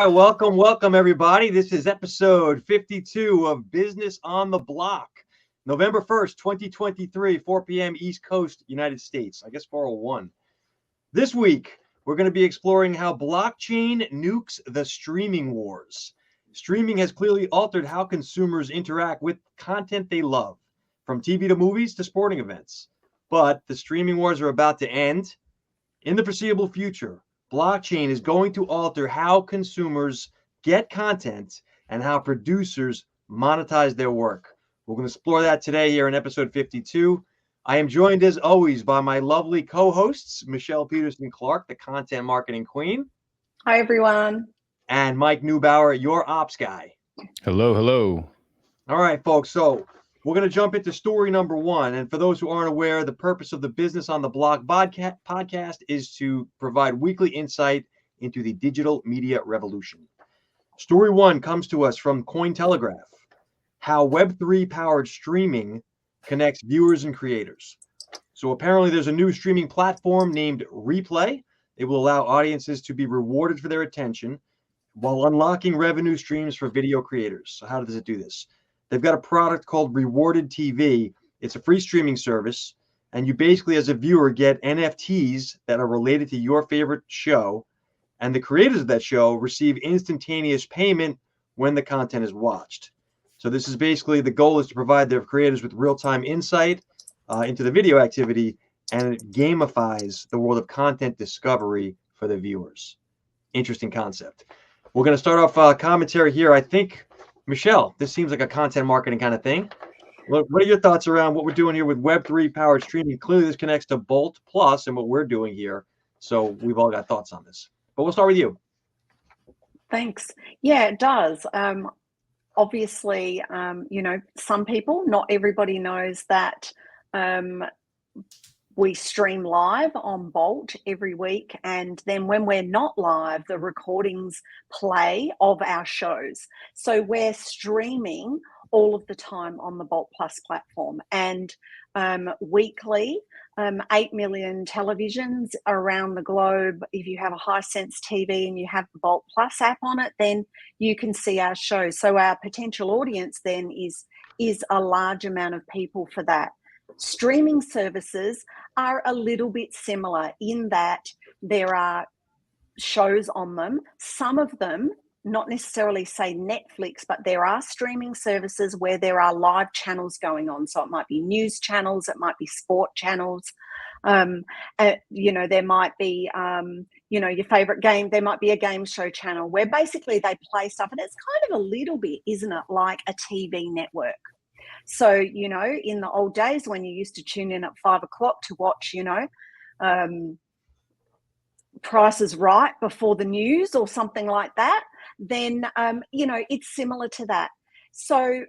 right, welcome everybody. This is episode 52 of Business on the Block, November 1st, 2023, 4 p.m. East Coast, United States. I guess 401. This week, we're going to be exploring how blockchain nukes the streaming wars. Streaming has clearly altered how consumers interact with content they love, from TV to movies to sporting events. But the streaming wars are about to end. In the foreseeable future, blockchain is going to alter how consumers get content and how producers monetize their work. We're going to explore that today here in episode 52. I am joined as always by my lovely co-hosts, Michelle Peterson Clark, the content marketing queen. Hi, everyone. And Mike Neubauer, your ops guy. Hello, hello. All right, folks. So we're going to jump into story number one. And for those who aren't aware, the purpose of the Business on the Block podcast is to provide weekly insight into the digital media revolution. Story one comes to us from Cointelegraph, how Web3 powered streaming connects viewers and creators. So apparently there's a new streaming platform named Replay. It will allow audiences to be rewarded for their attention while unlocking revenue streams for video creators. So how does it do this? They've got a product called Rewarded TV. It's a free streaming service, and you basically, as a viewer, get NFTs that are related to your favorite show, and the creators of that show receive instantaneous payment when the content is watched. So this is basically, the goal is to provide their creators with real-time insight into the video activity, and it gamifies the world of content discovery for the viewers. Interesting concept. We're going to start off commentary here. I think, Michelle, this seems like a content marketing kind of thing. What are your thoughts around what we're doing here with Web3 powered streaming? Clearly, this connects to Bolt Plus and what we're doing here. So we've all got thoughts on this. But we'll start with you. Thanks. Yeah, it does. Obviously, some people, not everybody knows that we stream live on Bolt every week, and then when we're not live, the recordings play of our shows. So we're streaming all of the time on the Bolt Plus platform, and weekly, 8 million televisions around the globe. If you have a Hisense TV and you have the Bolt Plus app on it, then you can see our shows. So our potential audience then is a large amount of people for that. Streaming services are a little bit similar in that there are shows on them. Some of them, not necessarily say Netflix, but there are streaming services where there are live channels going on. So it might be news channels, it might be sport channels. There might be, your favorite game. There might be a game show channel where basically they play stuff. And it's kind of a little bit, isn't it, like a TV network. So, in the old days when you used to tune in at 5 o'clock to watch, Price is Right before the news or something like that, then, it's similar to that. So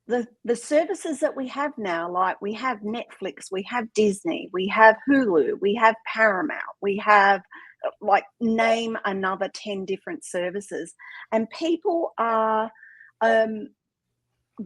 the services that we have now, like we have Netflix, we have Disney, we have Hulu, we have Paramount, we have, name another 10 different services. And people are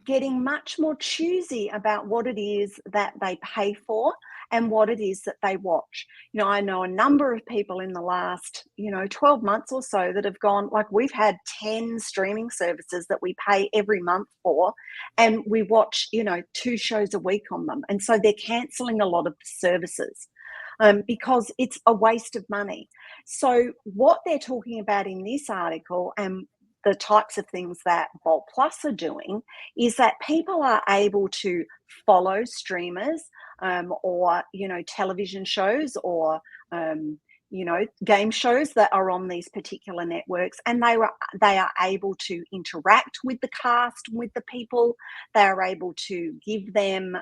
getting much more choosy about what it is that they pay for and what it is that they watch. I know a number of people in the last, 12 months or so that have gone, we've had 10 streaming services that we pay every month for, and we watch, 2 shows a week on them. And so they're cancelling a lot of the services because it's a waste of money. So what they're talking about in this article, and the types of things that Bolt Plus are doing, is that people are able to follow streamers or, television shows or, game shows that are on these particular networks. And they are able to interact with the cast, with the people. They are able to give them,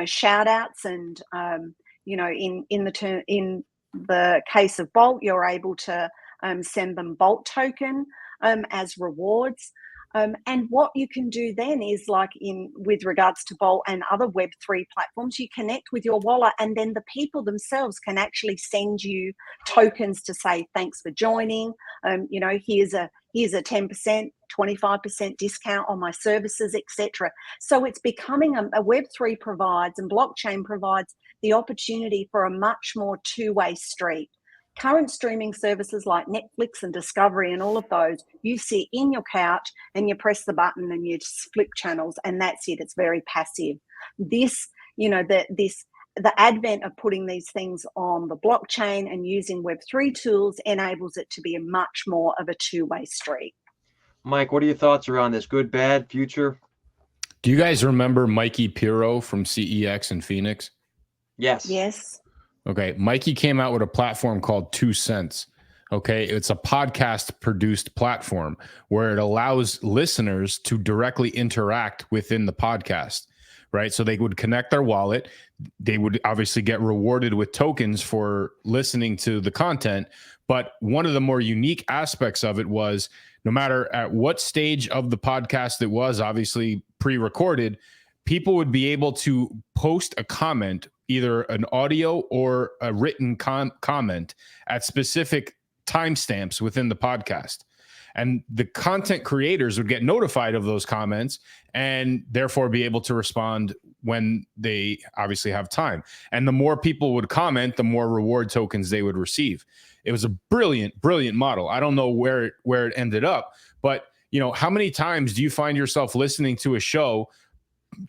shout outs. And, in the case of Bolt, you're able to send them Bolt token as rewards. And what you can do then is, with regards to Bolt and other Web3 platforms, you connect with your wallet, and then the people themselves can actually send you tokens to say, thanks for joining. Here's a 10%, 25% discount on my services, etc. So it's becoming a Web3 provides, and blockchain provides the opportunity for a much more two-way street. Current streaming services like Netflix and Discovery and all of those, you sit in your couch and you press the button and you just flip channels and that's it. It's very passive. This, the advent of putting these things on the blockchain and using Web3 tools enables it to be a much more of a two-way street. Mike, what are your thoughts around this? Good, bad, future? Do you guys remember Mikey Piro from CEX in Phoenix? Yes. Yes. Okay. Mikey came out with a platform called 2 Cents. Okay. It's a podcast produced platform where it allows listeners to directly interact within the podcast, right? So they would connect their wallet. They would obviously get rewarded with tokens for listening to the content. But one of the more unique aspects of it was no matter at what stage of the podcast it was, obviously pre-recorded, people would be able to post a comment, either an audio or a written comment at specific timestamps within the podcast. And the content creators would get notified of those comments and therefore be able to respond when they obviously have time. And the more people would comment, the more reward tokens they would receive. It was a brilliant, brilliant model. I don't know where it ended up, but how many times do you find yourself listening to a show,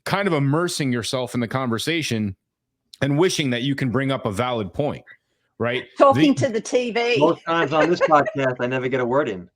kind of immersing yourself in the conversation and wishing that you can bring up a valid point, right? Talking to the TV. Most times on this podcast, I never get a word in.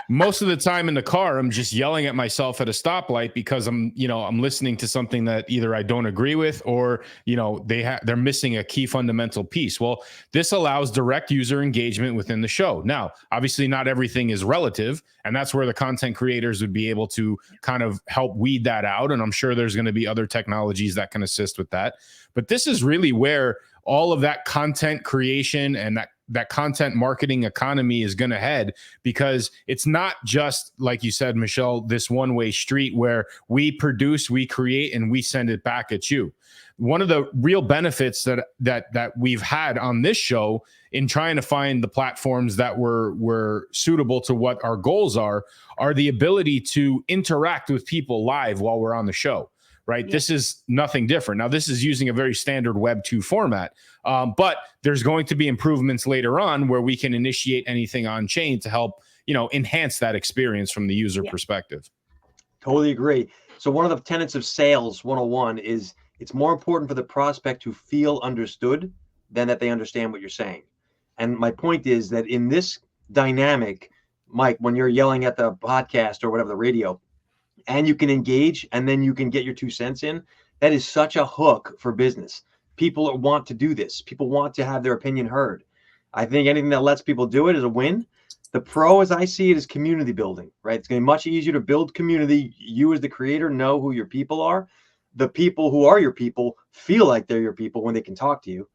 Most of the time in the car, I'm just yelling at myself at a stoplight because I'm listening to something that either I don't agree with or, they're missing a key fundamental piece. Well, this allows direct user engagement within the show. Now, obviously not everything is relative, and that's where the content creators would be able to kind of help weed that out. And I'm sure there's going to be other technologies that can assist with that. But this is really where all of that content creation and that content marketing economy is going to head, because it's not just, like you said, Michelle, this one-way street where we produce, we create, and we send it back at you. One of the real benefits that we've had on this show in trying to find the platforms that were suitable to what our goals are the ability to interact with people live while we're on the show. Right. Yeah. This is nothing different. Now, this is using a very standard Web 2 format, but there's going to be improvements later on where we can initiate anything on chain to help, enhance that experience from the user perspective. Totally agree. So one of the tenets of sales 101 is it's more important for the prospect to feel understood than that they understand what you're saying. And my point is that in this dynamic, Mike, when you're yelling at the podcast or whatever, the radio, and you can engage and then you can get your 2 cents in, that is such a hook for business. People want to do this. People want to have their opinion heard. I think anything that lets people do it is a win. The pro, as I see it, is community building, right? It's going to be much easier to build community. You as the creator know who your people are. The people who are your people feel like they're your people when they can talk to you.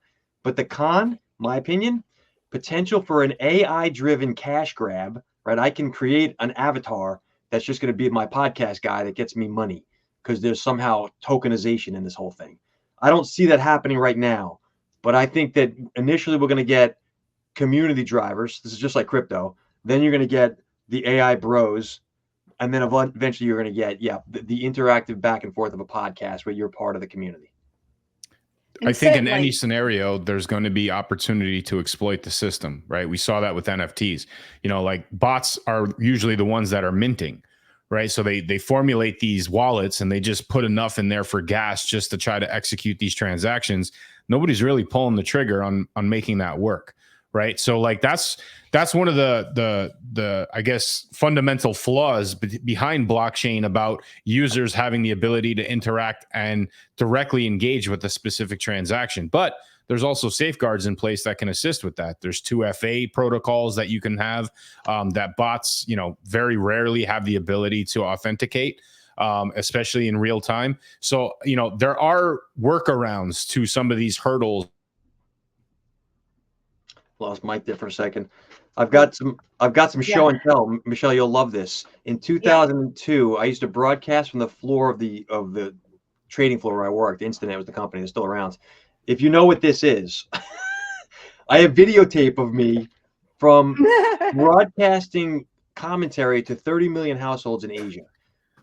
But the con, my opinion, potential for an AI-driven cash grab, right? I can create an avatar that's just going to be my podcast guy that gets me money because there's somehow tokenization in this whole thing. I don't see that happening right now, but I think that initially we're going to get community drivers. This is just like crypto. Then you're going to get the AI bros, and then eventually you're going to get, the interactive back and forth of a podcast where you're part of the community. I think in any scenario, there's going to be opportunity to exploit the system, right? We saw that with NFTs. Like bots are usually the ones that are minting, right? So they formulate these wallets and they just put enough in there for gas just to try to execute these transactions. Nobody's really pulling the trigger on making that work, right? So like that's one of the I guess fundamental flaws behind blockchain about users having the ability to interact and directly engage with a specific transaction. But there's also safeguards in place that can assist with that. There's 2FA protocols that you can have that bots, very rarely have the ability to authenticate, especially in real time. So, there are workarounds to some of these hurdles. Lost Mike there for a second. I've got some show and tell. Michelle, you'll love this. In 2002, I used to broadcast from the floor of the trading floor where I worked. Instinet was the company that's still around. If you know what this is, I have videotape of me from broadcasting commentary to 30 million households in Asia.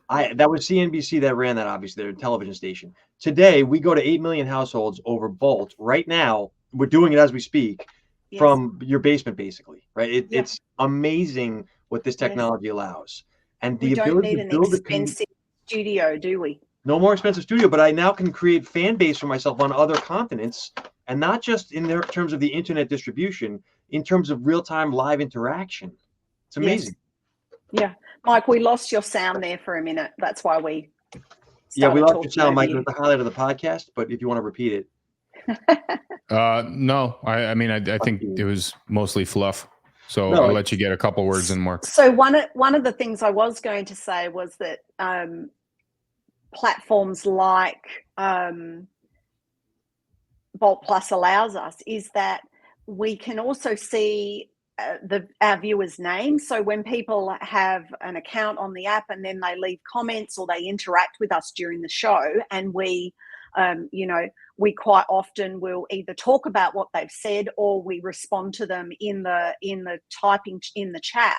That was CNBC that ran that, obviously, their television station. Today, we go to 8 million households over Bolt. Right now, we're doing it as we speak. Yes. from your basement, basically, right? Yeah. It's amazing what this Yes. technology allows. And the We don't ability need to an build expensive studio, do we? no more expensive studio, but I now can create fan base for myself on other continents, and not just in terms of the internet distribution, in terms of real-time live interaction. It's amazing. Yes. Yeah. Mike, we lost your sound there for a minute. That's why we Yeah, we started lost your talking sound, over Mike. It you. was the highlight of the podcast, but if you want to repeat it. No, I mean, I think it was mostly fluff. So No, I'll let you get a couple words in, Mark. So one of the things I was going to say was that platforms like Bolt Plus allows us is that we can also see our viewers' names. So when people have an account on the app and then they leave comments or they interact with us during the show, and we, we quite often will either talk about what they've said or we respond to them in the typing in the chat.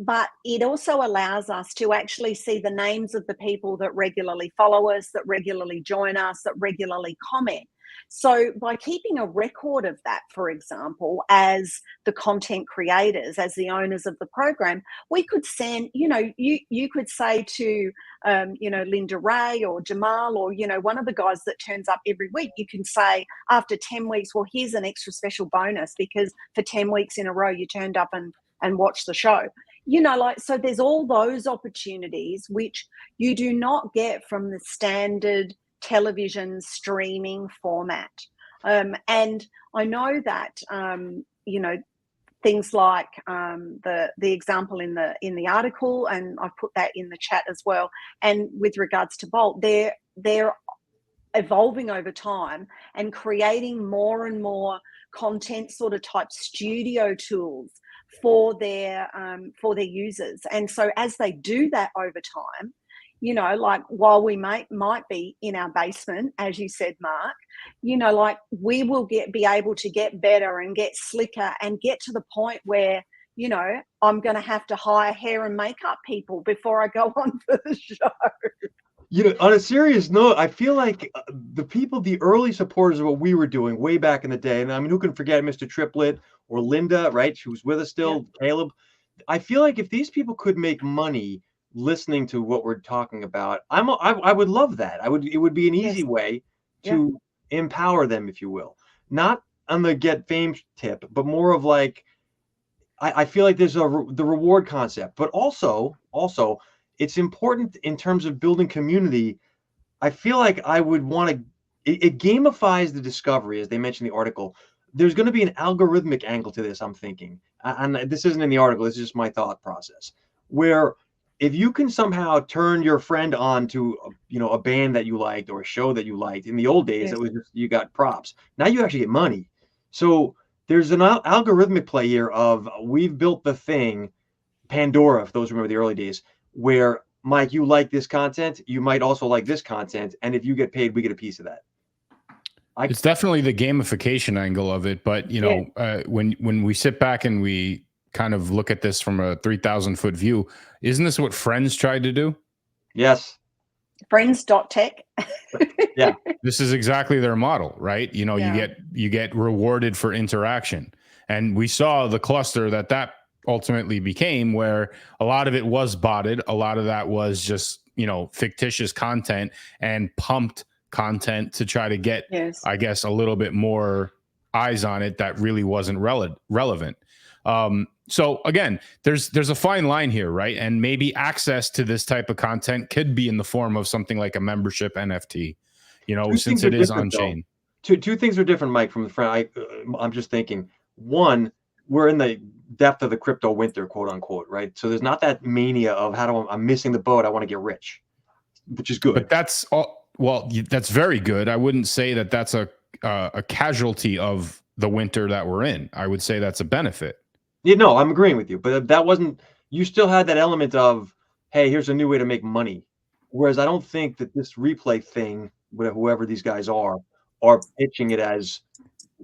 But it also allows us to actually see the names of the people that regularly follow us, that regularly join us, that regularly comment. So by keeping a record of that, for example, as the content creators, as the owners of the program, we could send, you could say to, Linda Ray or Jamal or, one of the guys that turns up every week, you can say after 10 weeks, well, here's an extra special bonus because for 10 weeks in a row, you turned up and watched the show. So there's all those opportunities which you do not get from the standard television streaming format. And I know that, things like the example in the article, and I've put that in the chat as well. And with regards to Bolt, they're evolving over time and creating more and more content sort of type studio tools for their users. And so as they do that over time, like while we might be in our basement, as you said, Mark, like we will be able to get better and get slicker and get to the point where, I'm going to have to hire hair and makeup people before I go on for the show. On a serious note, I feel like the early supporters of what we were doing way back in the day, and I mean, who can forget Mr. Triplett or Linda, right? She was with us still, yeah. Caleb. I feel like if these people could make money listening to what we're talking about, I would love that. It would be an easy way to empower them, if you will. Not on the get fame tip, but more of like, I feel like there's the reward concept, but also it's important in terms of building community. I feel like I would want to, it gamifies the discovery, as they mentioned in the article. There's going to be an algorithmic angle to this, I'm thinking. And this isn't in the article, this is just my thought process, where if you can somehow turn your friend on to, a band that you liked or a show that you liked, in the old days, it was just, you got props. Now you actually get money. So there's an algorithmic play here of, we've built the thing, Pandora, if those remember the early days, where, Mike, you like this content, you might also like this content, and if you get paid, we get a piece of that. It's definitely the gamification angle of it, but when we sit back and we kind of look at this from a 3,000-foot view, isn't this what Friends tried to do? Yes. Friends.tech. Yeah. This is exactly their model, right? You get rewarded for interaction, and we saw the cluster that ultimately became, where a lot of it was botted, a lot of that was just fictitious content and pumped content to try to get, I guess, a little bit more eyes on it that really wasn't relevant. So again, there's a fine line here, right? And maybe access to this type of content could be in the form of something like a membership NFT, since it is on chain. Two things are different, Mike, from the front. I'm just thinking, one, we're in the depth of the crypto winter, quote unquote, right? So there's not that mania of I'm missing the boat, I want to get rich, which is good. But that's all. Well, that's very good. I wouldn't say that that's a casualty of the winter that we're in. I would say that's a benefit. Yeah, no, I'm agreeing with you, but that wasn't. You still had that element of, hey, here's a new way to make money. Whereas I don't think that this replay thing, whoever these guys are pitching it as,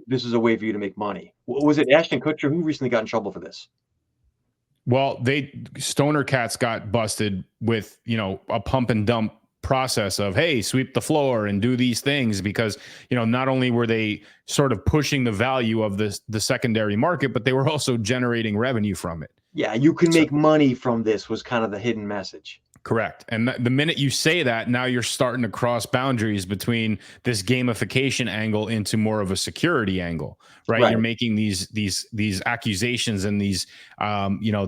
this is a way for you to make money. Was it Ashton Kutcher who recently got in trouble for this? Well, Stoner Cats got busted with, a pump and dump process of, hey, sweep the floor and do these things, because, you know, not only were they sort of pushing the value of the secondary market, but they were also generating revenue from it. Yeah, you can make money from this was kind of the hidden message. Correct. And the minute you say that, now you're starting to cross boundaries between this gamification angle into more of a security angle, right? You're making these accusations and these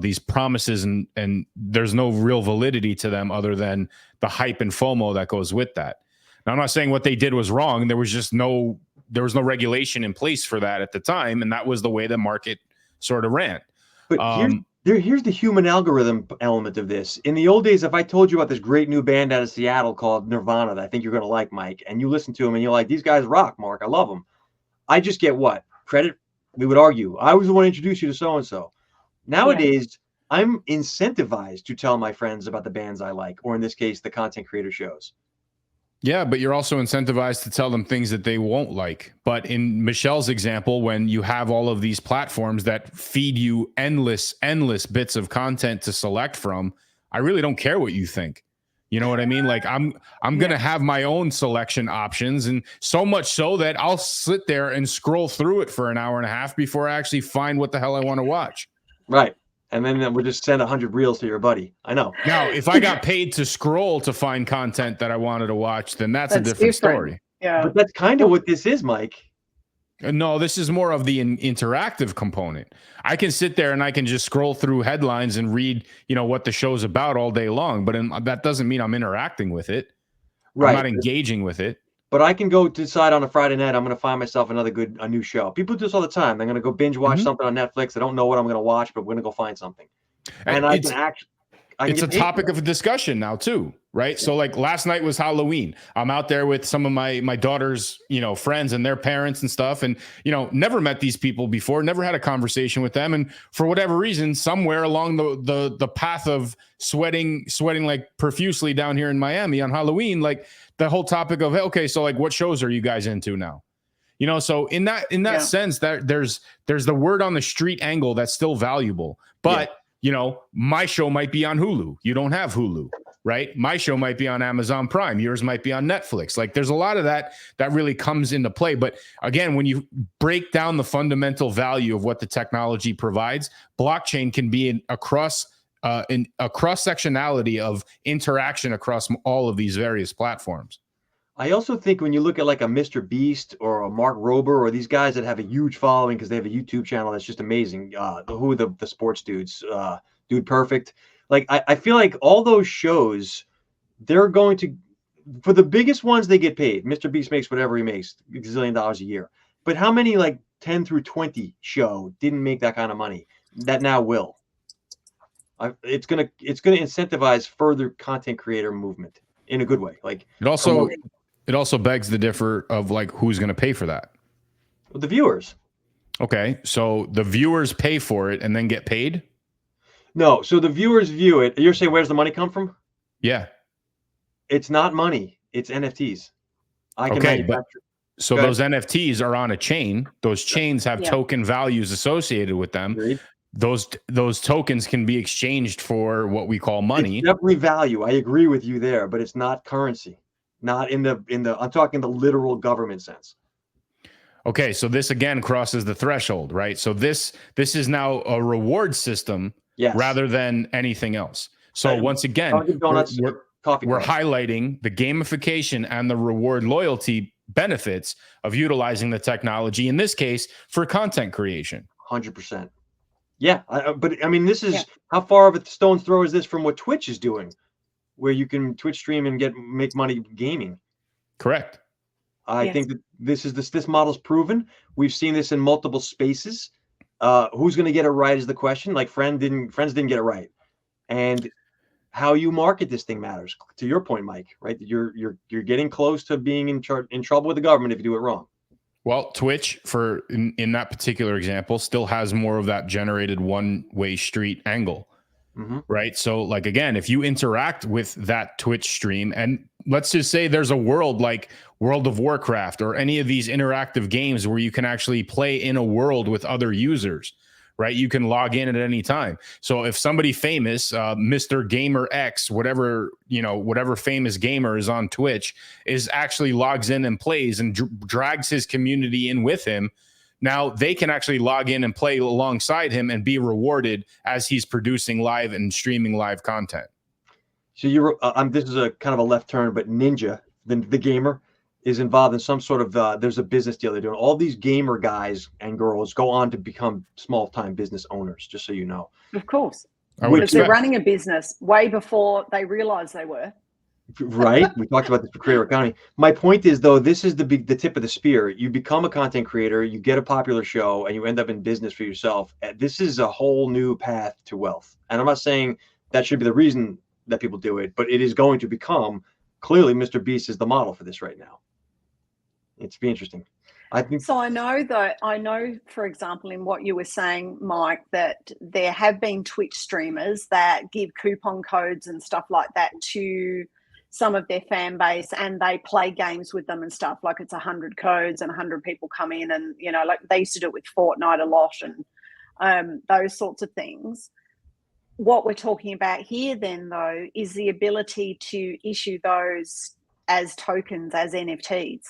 these promises, and there's no real validity to them other than the hype and FOMO that goes with that. Now, I'm not saying what they did was wrong. There was no regulation in place for that at the time, and that was the way the market sort of ran. But here's the human algorithm element of this. In the old days, if I told you about this great new band out of Seattle called Nirvana that I think you're going to like, Mike, and you listen to them and you're like, these guys rock, Mark, I love them. I just get what? Credit? We would argue. I was the one who introduced you to so-and-so. Nowadays, I'm incentivized to tell my friends about the bands I like, or in this case, the content creator shows. Yeah, but you're also incentivized to tell them things that they won't like. But in Michelle's example, when you have all of these platforms that feed you endless bits of content to select from, I really don't care what you think. You know what I mean? Like I'm going to have my own selection options, and so much so that I'll sit there and scroll through it for an hour and a half before I actually find what the hell I want to watch. Right. And then we'll just send 100 reels to your buddy. I know. Now, if I got paid to scroll to find content that I wanted to watch, then that's a different story. Yeah. But that's kind of what this is, Mike. No, this is more of the interactive component. I can sit there and I can just scroll through headlines and read, what the show's about all day long. But that doesn't mean I'm interacting with it. Right. I'm not engaging with it. But I can go decide on a Friday night, I'm going to find myself a new show. People do this all the time. They're going to go binge watch something on Netflix. I don't know what I'm going to watch, but we're going to go find something. And it's a topic of discussion now too, right? Yeah. So like last night was Halloween. I'm out there with some of my daughter's, friends and their parents and stuff. And, never met these people before, never had a conversation with them. And for whatever reason, somewhere along the path of sweating like profusely down here in Miami on Halloween, like the whole topic of, okay, so like what shows are you guys into now? So in that sense, that there's the word on the street angle that's still valuable, but my show might be on Hulu. You don't have Hulu, right? My show might be on Amazon Prime. Yours might be on Netflix. Like there's a lot of that really comes into play. But again, when you break down the fundamental value of what the technology provides, blockchain can be a cross-sectionality of interaction across all of these various platforms. I also think when you look at like a Mr. Beast or a Mark Rober or these guys that have a huge following because they have a YouTube channel that's just amazing. Who are the sports dudes? Dude Perfect. Like I feel like all those shows, they're going to, for the biggest ones, they get paid. Mr. Beast makes whatever he makes, $1 gazillion a year. But how many like 10 through 20 show didn't make that kind of money that now will? It's gonna incentivize further content creator movement in a good way. Like it also begs the differ of like who's going to pay for that. The viewers. Okay, so the viewers pay for it and then get paid? No, so the viewers view it. You're saying where's the money come from? Yeah. It's not money. It's NFTs. So those NFTs are on a chain. Those chains have token values associated with them. Agreed. Those tokens can be exchanged for what we call money. It's definitely value. I agree with you there, but it's not currency. Not in the I'm talking the literal government sense. Okay, so this again crosses the threshold, right? So this is now a reward system rather than anything else. So once again, we're highlighting the gamification and the reward loyalty benefits of utilizing the technology, in this case, for content creation. 100%. Yeah, but I mean, this is how far of a stone's throw is this from what Twitch is doing, where you can Twitch stream and make money gaming. Correct. I think that this model's proven. We've seen this in multiple spaces. Who's going to get it right is the question. Like friends didn't get it right, and how you market this thing matters. To your point, Mike, right? You're getting close to being in trouble with the government if you do it wrong. Well, Twitch, in that particular example, still has more of that generated one-way street angle, right? So, like, again, if you interact with that Twitch stream, and let's just say there's a world like World of Warcraft or any of these interactive games where you can actually play in a world with other users, right? You can log in at any time. So if somebody famous, Mr. Gamer X, whatever famous gamer is on Twitch, is actually logs in and plays and drags his community in with him, now they can actually log in and play alongside him and be rewarded as he's producing live and streaming live content. So this is a kind of a left turn, but Ninja, the gamer, is involved in some sort of there's a business deal they're doing. All these gamer guys and girls go on to become small-time business owners, just so you know. Of course. Because they're running a business way before they realize they were. Right? We talked about this for creator economy. My point is, though, this is the tip of the spear. You become a content creator, you get a popular show, and you end up in business for yourself. This is a whole new path to wealth. And I'm not saying that should be the reason that people do it, but it is going to become, clearly, Mr. Beast is the model for this right now. It's be interesting. I think so. I know, for example, in what you were saying, Mike, that there have been Twitch streamers that give coupon codes and stuff like that to some of their fan base, and they play games with them and stuff. Like it's 100 codes and 100 people come in, and like they used to do it with Fortnite a lot, and those sorts of things. What we're talking about here, then, though, is the ability to issue those as tokens, as NFTs.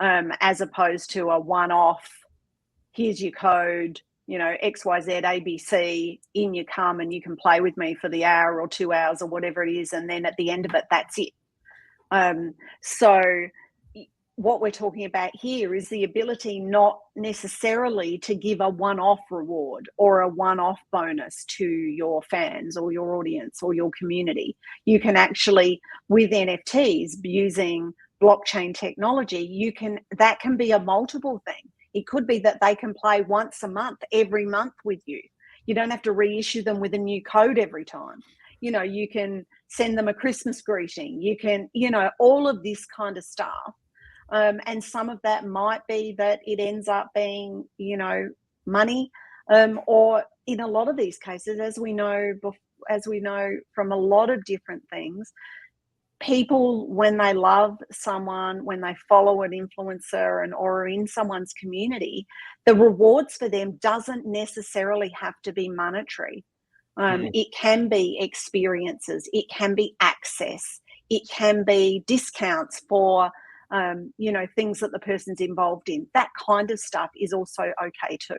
As opposed to a one-off, here's your code, XYZ ABC, in you come and you can play with me for the hour or 2 hours or whatever it is. And then at the end of it, that's it. So what we're talking about here is the ability not necessarily to give a one-off reward or a one-off bonus to your fans or your audience or your community. You can actually, with NFTs, using blockchain technology, that can be a multiple thing. It could be that they can play once a month, every month with you. You don't have to reissue them with a new code every time. You can send them a Christmas greeting. You can, all of this kind of stuff. And some of that might be that it ends up being, money, or in a lot of these cases, as we know from a lot of different things, people, when they love someone, when they follow an influencer or are in someone's community, the rewards for them doesn't necessarily have to be monetary. It can be experiences, it can be access, it can be discounts for things that the person's involved in. That kind of stuff is also okay too.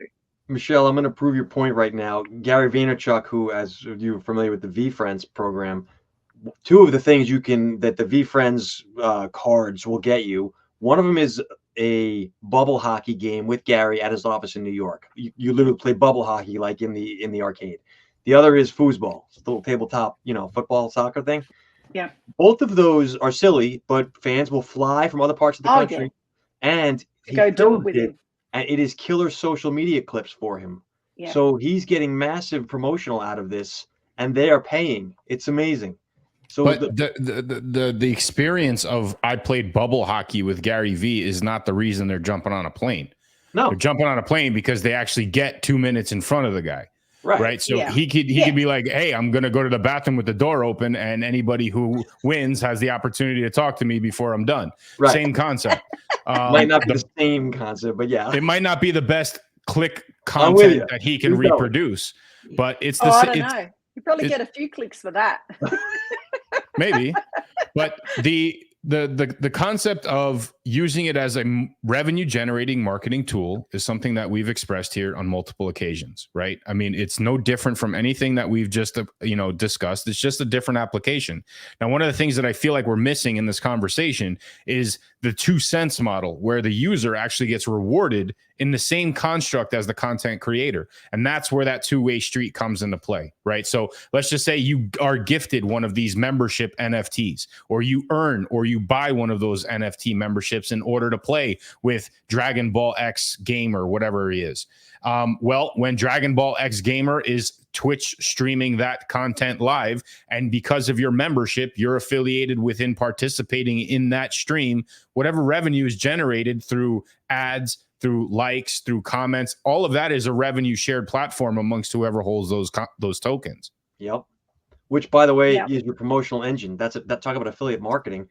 Michelle, I'm going to prove your point right now. Gary Vaynerchuk, who, as you're familiar with the VeeFriends program, two of the things that the VeeFriends cards will get you, one of them is a bubble hockey game with Gary at his office in New York. You literally play bubble hockey like in the arcade. The other is foosball, it's a little tabletop, football, soccer thing. Yeah. Both of those are silly, but fans will fly from other parts of the country, and he go do it with him. And it is killer social media clips for him. Yeah. So he's getting massive promotional out of this, and they are paying. It's amazing. So but the experience of I played bubble hockey with Gary V is not the reason they're jumping on a plane. No, they're jumping on a plane because they actually get 2 minutes in front of the guy. Right. So he could be like, hey, I'm going to go to the bathroom with the door open, and anybody who wins has the opportunity to talk to me before I'm done. Right. Same concept. Might not be the same concept, but yeah. It might not be the best click content that he can reproduce, but it's the I don't know. You probably get a few clicks for that. Maybe. But the concept of using it as a revenue generating marketing tool is something that we've expressed here on multiple occasions, right? I mean, it's no different from anything that we've just discussed. It's just a different application. Now, one of the things that I feel like we're missing in this conversation is the 2 cents model, where the user actually gets rewarded in the same construct as the content creator. And that's where that two-way street comes into play, right? So let's just say you are gifted one of these membership NFTs, or you earn or you buy one of those NFT memberships in order to play with Dragon Ball X Gamer, whatever he is. Well, when Dragon Ball X Gamer is Twitch streaming that content live, and because of your membership, you're affiliated within participating in that stream, whatever revenue is generated through ads, through likes, through comments, all of that is a revenue shared platform amongst whoever holds those tokens. Yep. Which, by the way, is your promotional engine. That talk about affiliate marketing.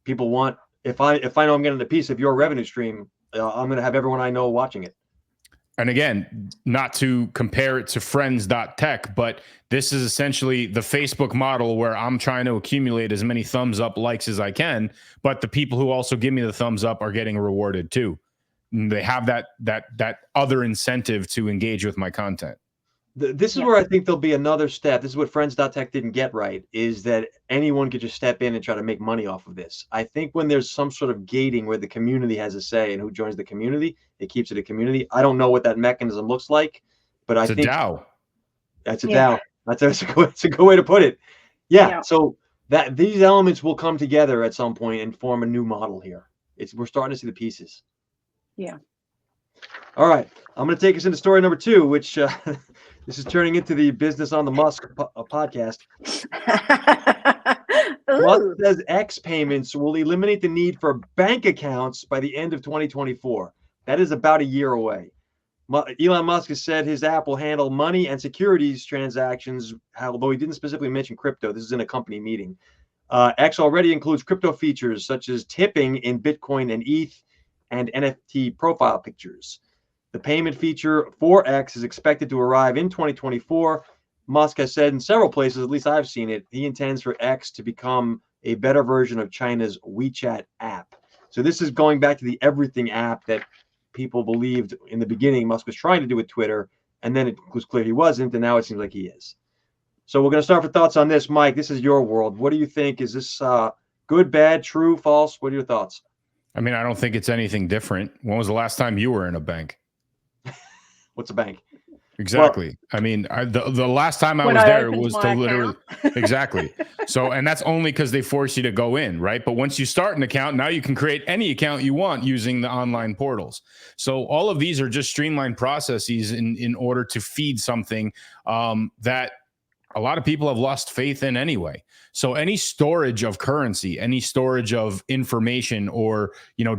People want, if I know I'm getting a piece of your revenue stream, I'm going to have everyone I know watching it. And again, not to compare it to friends.tech, but this is essentially the Facebook model where I'm trying to accumulate as many thumbs up likes as I can, but the people who also give me the thumbs up are getting rewarded too. And they have that other incentive to engage with my content. This is where I think there'll be another step. This is what Friends.tech didn't get right, is that anyone could just step in and try to make money off of this. I think when there's some sort of gating where the community has a say and who joins the community, it keeps it a community. I don't know what that mechanism looks like, but I think DAO. That's a DAO. That's a good way to put it. Yeah. So that these elements will come together at some point and form a new model here. We're starting to see the pieces. Yeah. All right. I'm going to take us into story number 2, which this is turning into the Business on the Musk podcast. Musk says X payments will eliminate the need for bank accounts by the end of 2024. That is about a year away. Elon Musk has said his app will handle money and securities transactions, although he didn't specifically mention crypto. This is in a company meeting. X already includes crypto features such as tipping in Bitcoin and ETH and NFT profile pictures. The payment feature for X is expected to arrive in 2024. Musk has said in several places, at least I've seen it, he intends for X to become a better version of China's WeChat app. So this is going back to the everything app that people believed in the beginning Musk was trying to do with Twitter, and then it was clear he wasn't, and now it seems like he is. So we're going to start with thoughts on this. Mike, this is your world. What do you think? Is this good, bad, true, false? What are your thoughts? I mean, I don't think it's anything different. When was the last time you were in a bank? What's a bank? Exactly. Well, I mean, the last time I was there was to literally exactly. So, and that's only because they force you to go in, right? But once you start an account, now you can create any account you want using the online portals. So all of these are just streamlined processes in order to feed something that a lot of people have lost faith in anyway. So any storage of currency, any storage of information or,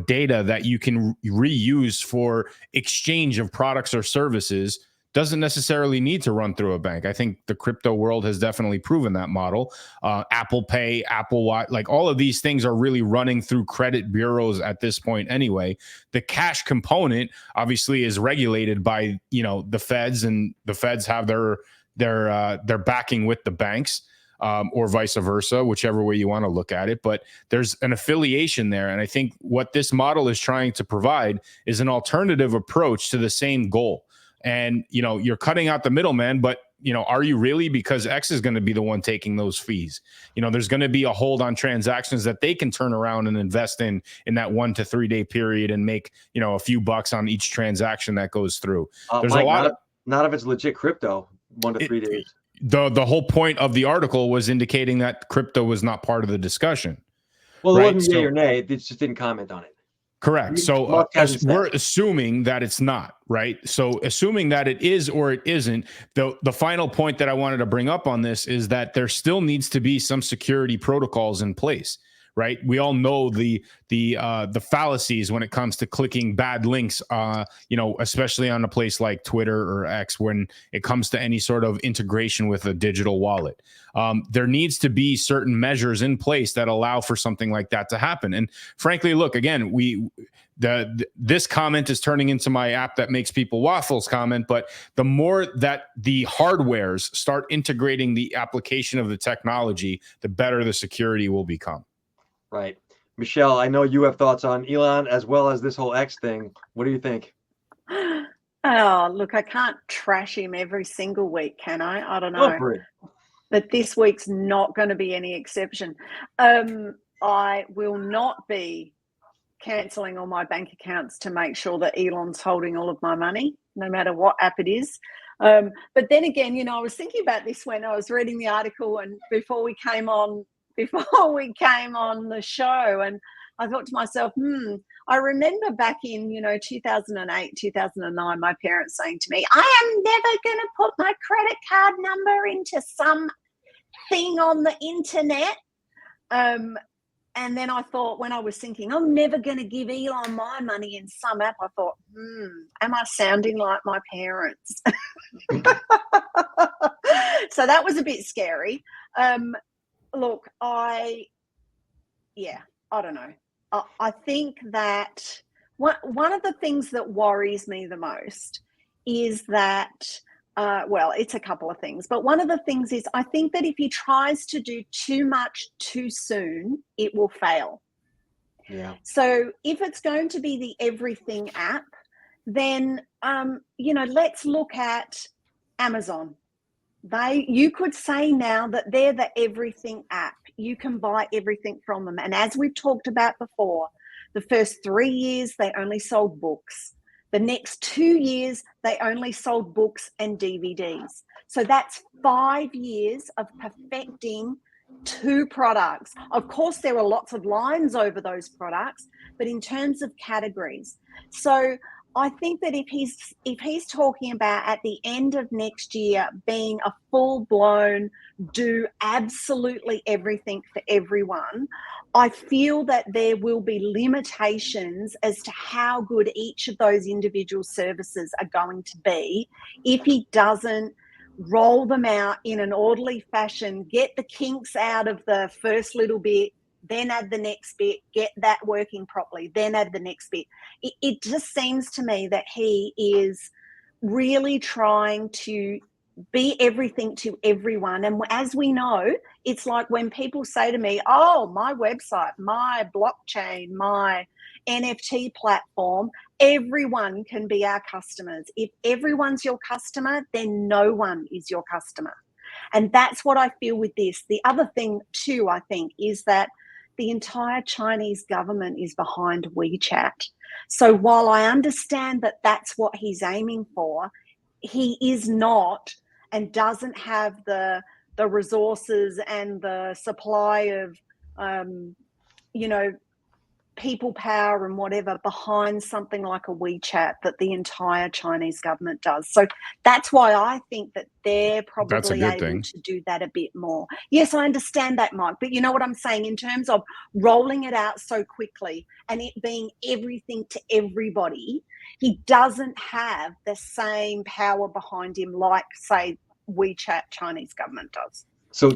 data that you can reuse for exchange of products or services doesn't necessarily need to run through a bank. I think the crypto world has definitely proven that model. Apple Pay, Apple Watch, like all of these things are really running through credit bureaus at this point anyway. The cash component obviously is regulated by, the feds, and the feds have their backing with the banks, or vice versa, whichever way you want to look at it. But there's an affiliation there. And I think what this model is trying to provide is an alternative approach to the same goal. And, you're cutting out the middleman, but, are you really? Because X is going to be the one taking those fees. There's going to be a hold on transactions that they can turn around and invest in that 1 to 3 day period and make, a few bucks on each transaction that goes through. There's Mike, a lot not if it's legit crypto, 1 to 3 days. The whole point of the article was indicating that crypto was not part of the discussion. Well, it wasn't yay or nay. It just didn't comment on it. Correct. So we're assuming that it's not, right? So assuming that it is or it isn't, the final point that I wanted to bring up on this is that there still needs to be some security protocols in place, right? We all know the fallacies when it comes to clicking bad links, especially on a place like Twitter or X, when it comes to any sort of integration with a digital wallet. There needs to be certain measures in place that allow for something like that to happen. And frankly, look, again, this comment is turning into my app that makes people waffles comment, but the more that the hardwares start integrating the application of the technology, the better the security will become. Right. Michelle, I know you have thoughts on Elon as well as this whole X thing. What do you think? Oh, look, I can't trash him every single week, can I? I don't know. Go for it. But this week's not going to be any exception. I will not be cancelling all my bank accounts to make sure that Elon's holding all of my money, no matter what app it is. But then again, I was thinking about this when I was reading the article and before we came on the show, and I thought to myself, I remember back in 2008, 2009, my parents saying to me, I am never going to put my credit card number into some thing on the internet. And then I thought, when I was thinking, I'm never going to give Elon my money in some app, I thought, am I sounding like my parents? So that was a bit scary. Look, I don't know. I think that one of the things that worries me the most is that, well, it's a couple of things, but one of the things is I think that if he tries to do too much too soon, it will fail. Yeah. So if it's going to be the everything app, then, let's look at Amazon. You could say now that they're the everything app. You can buy everything from them. And as we've talked about before, the first 3 years, they only sold books. The next 2 years, they only sold books and DVDs. So that's 5 years of perfecting 2 products. Of course, there are lots of lines over those products, but in terms of categories. So I think that if he's talking about at the end of next year being a full-blown do absolutely everything for everyone, I feel that there will be limitations as to how good each of those individual services are going to be if he doesn't roll them out in an orderly fashion, get the kinks out of the first little bit, then add the next bit, get that working properly, then add the next bit. It just seems to me that he is really trying to be everything to everyone. And as we know, it's like when people say to me, oh, my website, my blockchain, my NFT platform, everyone can be our customers. If everyone's your customer, then no one is your customer. And that's what I feel with this. The other thing too, I think, is that the entire Chinese government is behind WeChat. So while I understand that that's what he's aiming for, he is not and doesn't have the resources and the supply of, people power and whatever behind something like a WeChat that the entire Chinese government does. So that's why I think that they're probably able to do that a bit more. Yes, I understand that, Mike, but you know what I'm saying in terms of rolling it out so quickly and it being everything to everybody, he doesn't have the same power behind him like, say, WeChat Chinese government does. So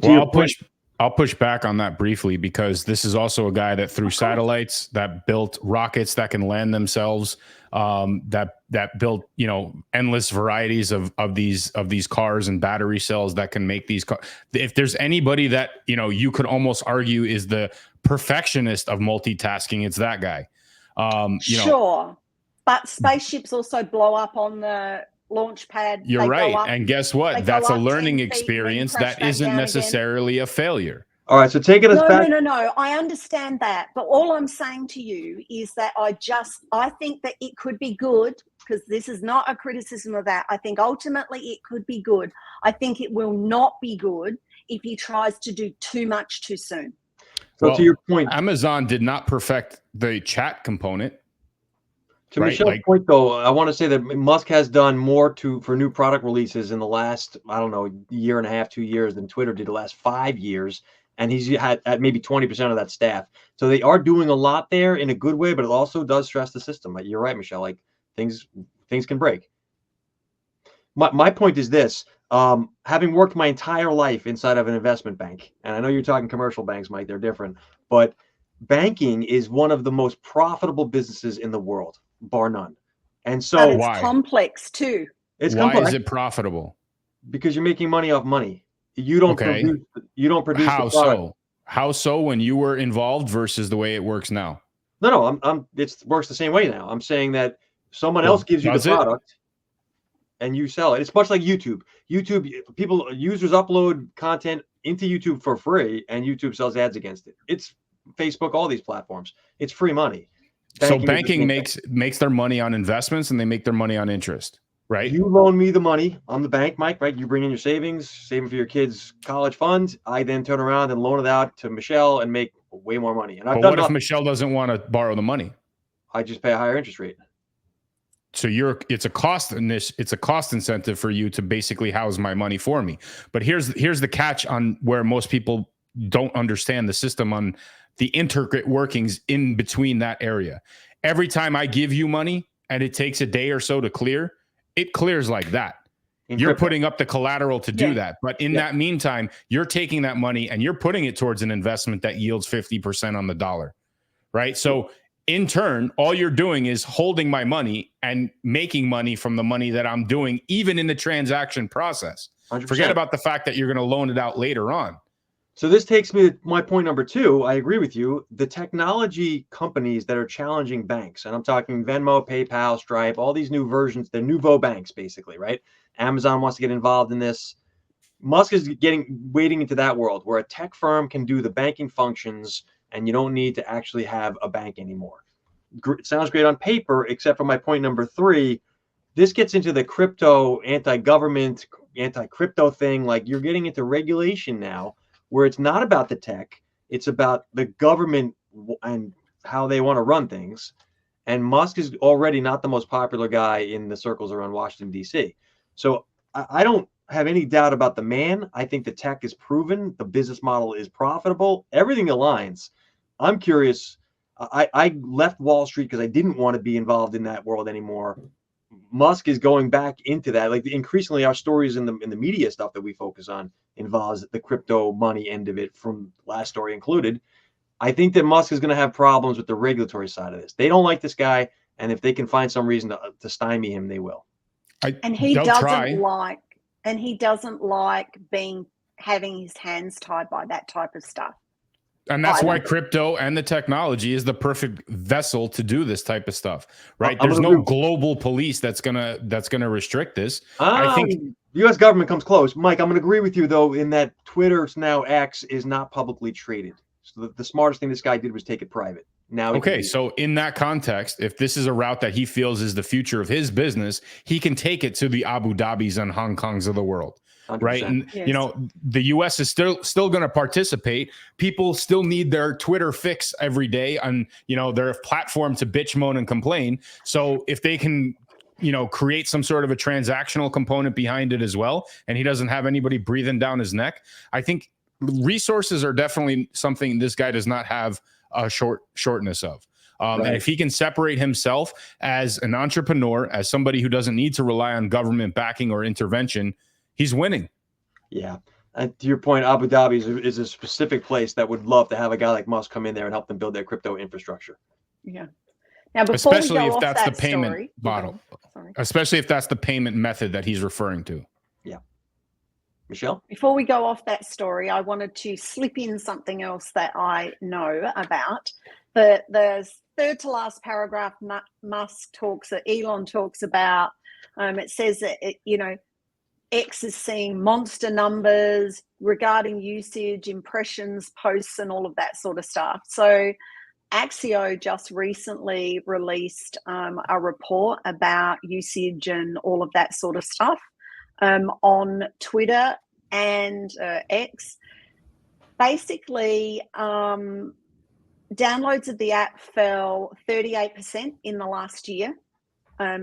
I'll push back on that briefly, because this is also a guy that threw satellites, that built rockets that can land themselves, that built, endless varieties of these cars and battery cells that can make these cars. If there's anybody that, you could almost argue is the perfectionist of multitasking, it's that guy. Sure. But spaceships also blow up on the launch pad. You're right. And guess what? That's a learning experience that isn't necessarily a failure. All right. So taking us back. No. I understand that. But all I'm saying to you is that I think that it could be good, because this is not a criticism of that. I think ultimately it could be good. I think it will not be good if he tries to do too much too soon. So to your point, Amazon did not perfect the chat component. To Michelle's point, though, I want to say that Musk has done more for new product releases in the last, I don't know, year and a half, 2 years than Twitter did the last 5 years. And he's had at maybe 20% of that staff. So they are doing a lot there in a good way, but it also does stress the system. You're right, Michelle. Like things can break. My point is this. Having worked my entire life inside of an investment bank, and I know you're talking commercial banks, Mike, they're different, but banking is one of the most profitable businesses in the world, bar none. And so it's complex too. It's complex. Why is it profitable? Because you're making money off money. You don't produce How the product. So? How so when you were involved versus the way it works now? No, it works the same way now. I'm saying that someone else gives you the product and you sell it. It's much like YouTube. Users upload content into YouTube for free and YouTube sells ads against it. It's Facebook, all these platforms. It's free money. Banking makes their money on investments and they make their money on interest, right? You loan me the money. I'm the bank, Mike, right? You bring in your saving for your kids' college fund. I then turn around and loan it out to Michelle and make way more money. And what if Michelle doesn't want to borrow the money? I just pay a higher interest rate. So it's a cost incentive for you to basically house my money for me. But here's the catch on where most people don't understand the system on the intricate workings in between that area. Every time I give you money and it takes a day or so to clear, it clears like that. You're putting up the collateral to do that. But in that meantime, you're taking that money and you're putting it towards an investment that yields 50% on the dollar, right? So In turn, all you're doing is holding my money and making money from the money that I'm doing, even in the transaction process. 100%. Forget about the fact that you're going to loan it out later on. So this takes me to my point number 2. I agree with you. The technology companies that are challenging banks, and I'm talking Venmo, PayPal, Stripe, all these new versions, they're nouveau banks, basically, right? Amazon wants to get involved in this. Musk is wading into that world where a tech firm can do the banking functions and you don't need to actually have a bank anymore. It sounds great on paper, except for my point number 3. This gets into the crypto, anti-government, anti-crypto thing. Like, you're getting into regulation now where it's not about the tech, it's about the government and how they want to run things. And Musk is already not the most popular guy in the circles around Washington, D.C. So I don't have any doubt about the man. I think the tech is proven. The business model is profitable. Everything aligns. I'm curious. I left Wall Street because I didn't want to be involved in that world anymore. Musk is going back into that. Like, increasingly, our stories in the media stuff that we focus on involves the crypto money end of it, from last story included. I think that Musk is going to have problems with the regulatory side of this. They don't like this guy, and if they can find some reason to stymie him, they will. And he doesn't like having his hands tied by that type of stuff. And that's why crypto and the technology is the perfect vessel to do this type of stuff, right? There's no global police that's gonna restrict this. I think the U.S. government comes close. Mike, I'm going to agree with you, though, in that Twitter's now X is not publicly traded. So the smartest thing this guy did was take it private. Now, okay, so in that context, if this is a route that he feels is the future of his business, he can take it to the Abu Dhabis and Hong Kongs of the world. 100%. Right. And, yes, the U.S. is still going to participate. People still need their Twitter fix every day on, their platform to bitch, moan, and complain. So if they can, create some sort of a transactional component behind it as well, and he doesn't have anybody breathing down his neck, I think resources are definitely something this guy does not have a shortness of. Right. And if he can separate himself as an entrepreneur, as somebody who doesn't need to rely on government backing or intervention, he's winning. Yeah. And to your point, Abu Dhabi is a specific place that would love to have a guy like Musk come in there and help them build their crypto infrastructure. Yeah. Now, especially if that's the payment model, especially if that's the payment method that he's referring to. Yeah. Michelle? Before we go off that story, I wanted to slip in something else that I know about. The third to last paragraph, Elon talks about, it says that, X is seeing monster numbers regarding usage, impressions, posts, and all of that sort of stuff. So Axio just recently released a report about usage and all of that sort of stuff on Twitter and X. Basically, downloads of the app fell 38% in the last year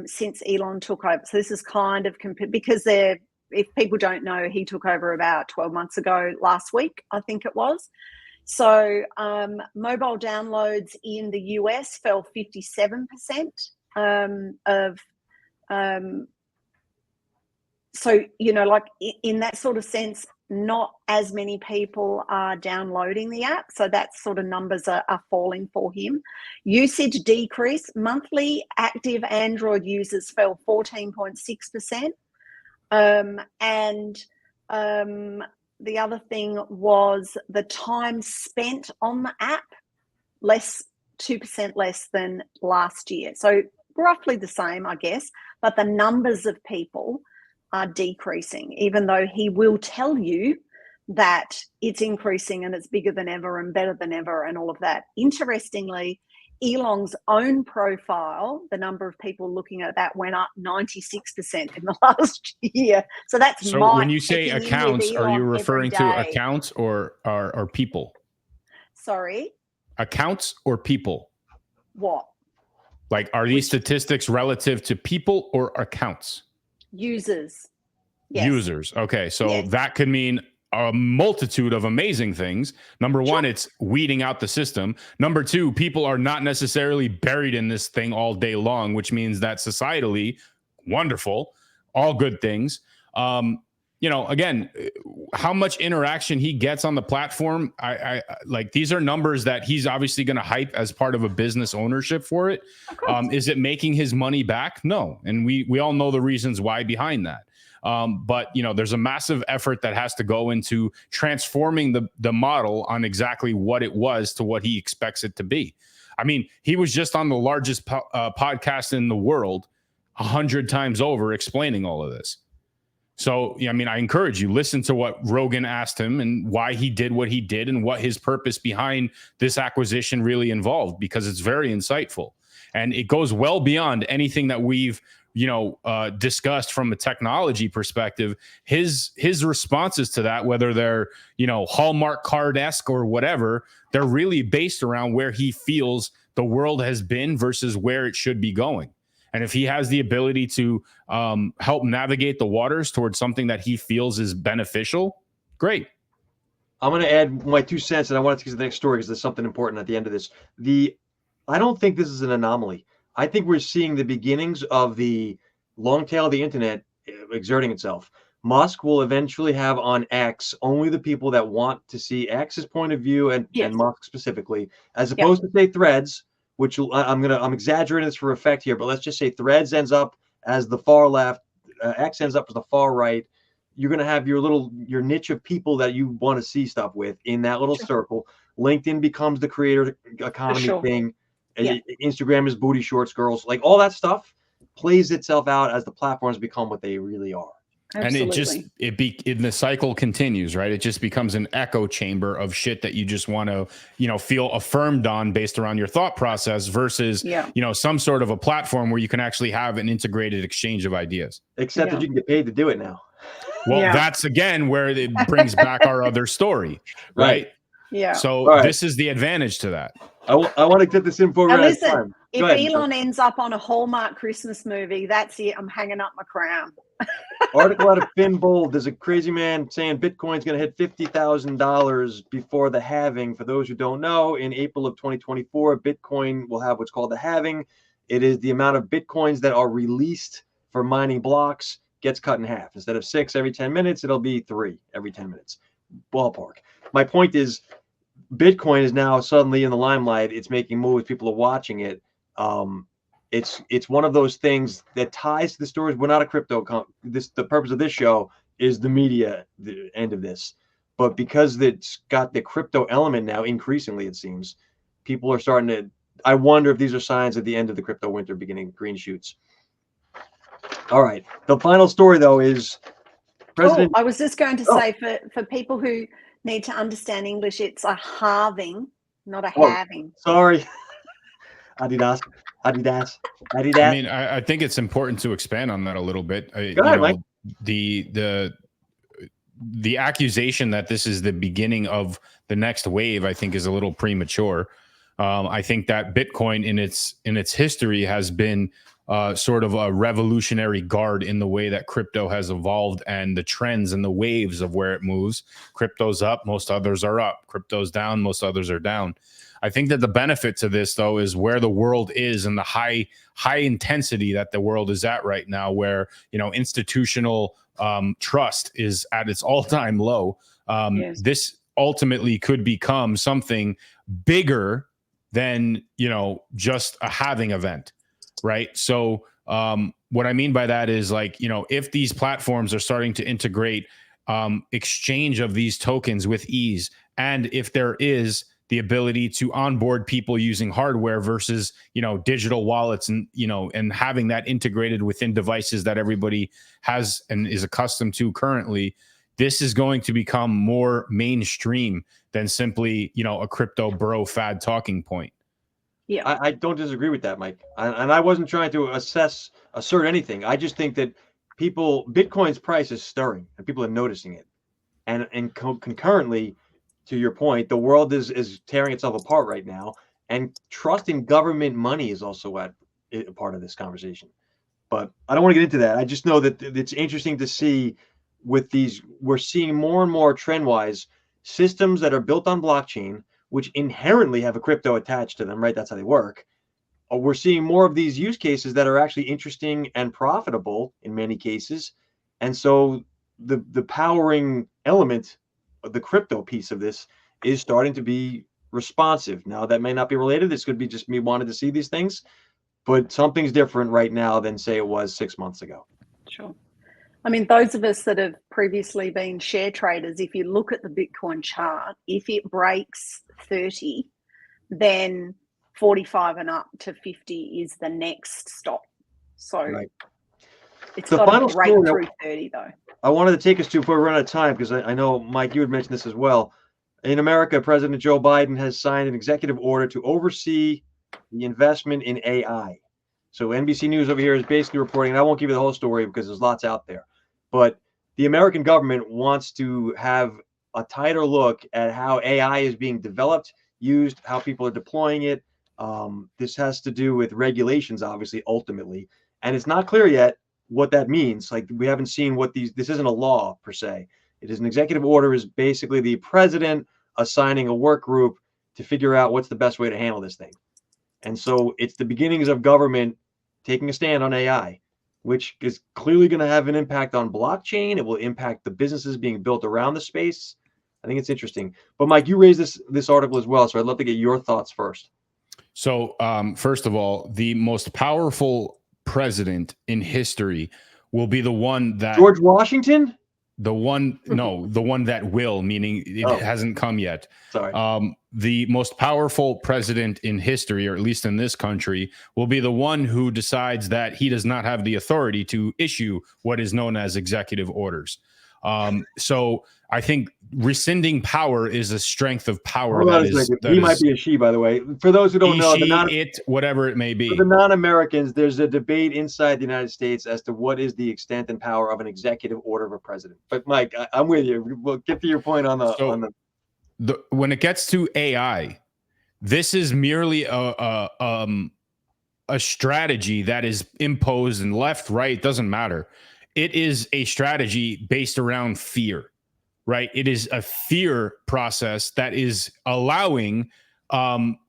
since Elon took over. So this is kind of because if people don't know, he took over about 12 months ago, last week, I think it was. So mobile downloads in the US fell 57% so, like in that sort of sense, not as many people are downloading the app. So that sort of numbers are falling for him. Usage decreased. Monthly active Android users fell 14.6%. The other thing was the time spent on the app, 2% less than last year. So roughly the same, I guess, but the numbers of people are decreasing, even though he will tell you that it's increasing and it's bigger than ever and better than ever and all of that. Interestingly, Elon's own profile, the number of people looking at that went up 96% in the last year. So that's so when you say accounts, are you referring to accounts or people? Sorry? Accounts or people? What? Like, are these statistics relative to people or accounts? Users. Yes. Users. Okay. So that could mean a multitude of amazing things. Number one, it's weeding out the system. Number two, people are not necessarily buried in this thing all day long, which means that societally, wonderful, all good things. you know, again, how much interaction he gets on the platform, I like, these are numbers that he's obviously going to hype as part of a business ownership for it. Is it making his money back? No. And we all know the reasons why behind that. But you know, there's a massive effort that has to go into transforming the model on exactly what it was to what he expects it to be. I mean, he was just on the largest podcast in the world 100 times over explaining all of this. So, yeah, I mean, I encourage you, listen to what Rogan asked him and why he did what he did and what his purpose behind this acquisition really involved, because it's very insightful and it goes well beyond anything that we've, you know, discussed from a technology perspective. His responses to that, whether they're, you know, Hallmark card-esque or whatever, they're really based around where he feels the world has been versus where it should be going. And if he has the ability to help navigate the waters towards something that he feels is beneficial, great. I'm going to add my 2 cents, and I want to get to the next story because there's something important at the end of this. I don't think this is an anomaly. I think we're seeing the beginnings of the long tail of the internet exerting itself. Musk will eventually have on X only the people that want to see X's point of view and Musk specifically, as opposed to say Threads, which I'm exaggerating this for effect here, but let's just say Threads ends up as the far left, X ends up as the far right. You're going to have your niche of people that you want to see stuff with in that little circle. LinkedIn becomes the creator economy thing. Instagram is booty shorts, girls, like all that stuff plays itself out as the platforms become what they really are. Absolutely. And the cycle continues, right? It just becomes an echo chamber of shit that you just want to, you know, feel affirmed on based around your thought process versus, you know, some sort of a platform where you can actually have an integrated exchange of ideas. Except that you can get paid to do it now. Well, that's again where it brings back our other story, right? Yeah. So this is the advantage to that. I want to get this info right. Listen, if Elon ends up on a Hallmark Christmas movie, that's it. I'm hanging up my crown. Article out of Finn Bold. There's a crazy man saying Bitcoin's going to hit $50,000 before the halving. For those who don't know, in April of 2024, Bitcoin will have what's called the halving. It is the amount of Bitcoins that are released for mining blocks gets cut in half. Instead of 6 every 10 minutes, it'll be 3 every 10 minutes. Ballpark. My point is, Bitcoin is now suddenly in the limelight. It's making moves. People are watching it. It's one of those things that ties to the stories. We're not a crypto. The purpose of this show is the media, the end of this. But because it's got the crypto element now, increasingly it seems, people are starting to. I wonder if these are signs at the end of the crypto winter, beginning green shoots. All right. The final story, though, is President. I was just going to say for people who need to understand English, it's a halving, not a halving. Sorry. Adidas. I mean, I think it's important to expand on that a little bit. Go ahead, Mike. The accusation that this is the beginning of the next wave, I think, is a little premature. I think that Bitcoin in its history has been sort of a revolutionary guard in the way that crypto has evolved and the trends and the waves of where it moves. Crypto's up, most others are up. Crypto's down, most others are down. I think that the benefit to this, though, is where the world is and the high intensity that the world is at right now, where, you know, institutional trust is at its all-time low. This ultimately could become something bigger than, you know, just a halving event, right? So what I mean by that is, like, you know, if these platforms are starting to integrate exchange of these tokens with ease, and if there is the ability to onboard people using hardware versus, you know, digital wallets, and, you know, and having that integrated within devices that everybody has and is accustomed to currently, this is going to become more mainstream than simply, you know, a crypto bro fad talking point. Yeah, I don't disagree with that, Mike. And I wasn't trying to assert anything. I just think that Bitcoin's price is stirring and people are noticing it. And concurrently, to your point, the world is tearing itself apart right now, and trust in government money is also a part of this conversation. But I don't want to get into that. I just know that it's interesting to see with these. We're seeing more and more trend-wise systems that are built on blockchain, which inherently have a crypto attached to them, right? That's how they work. We're seeing more of these use cases that are actually interesting and profitable in many cases. And so the powering element of the crypto piece of this is starting to be responsive. Now, that may not be related. This could be just me wanting to see these things, but something's different right now than say it was 6 months ago. Sure. I mean, those of us that have previously been share traders, if you look at the Bitcoin chart, if it breaks 30, then 45 and up to 50 is the next stop. So Right. it's The got to final break story through 30 though. I wanted to take us to before we run out of time, because I know, Mike, you had mentioned this as well. In America, President Joe Biden has signed an executive order to oversee the investment in AI. So NBC News over here is basically reporting, and I won't give you the whole story because there's lots out there, but the American government wants to have a tighter look at how AI is being developed, used, how people are deploying it. This has to do with regulations, obviously, ultimately, and it's not clear yet what that means. Like, we haven't seen what this isn't a law per se. It is an executive order, is basically the president assigning a work group to figure out what's the best way to handle this thing. And so it's the beginnings of government taking a stand on AI, which is clearly going to have an impact on blockchain. It will impact the businesses being built around the space. I think it's interesting. But Mike, you raised this article as well, so I'd love to get your thoughts first. So, first of all, the most powerful president in history will be the one that George Washington? the one that will, meaning it hasn't come yet. Sorry. The most powerful president in history, or at least in this country, will be the one who decides that he does not have the authority to issue what is known as executive orders. So I think rescinding power is a strength of power. He might be a she, by the way. For those who don't know, whatever it may be. For the non-Americans, there's a debate inside the United States as to what is the extent and power of an executive order of a president. But Mike, I'm with you. We'll get to your point on when it gets to AI, this is merely a strategy that is imposed, and left, right, doesn't matter. It is a strategy based around fear, right? It is a fear process that is allowing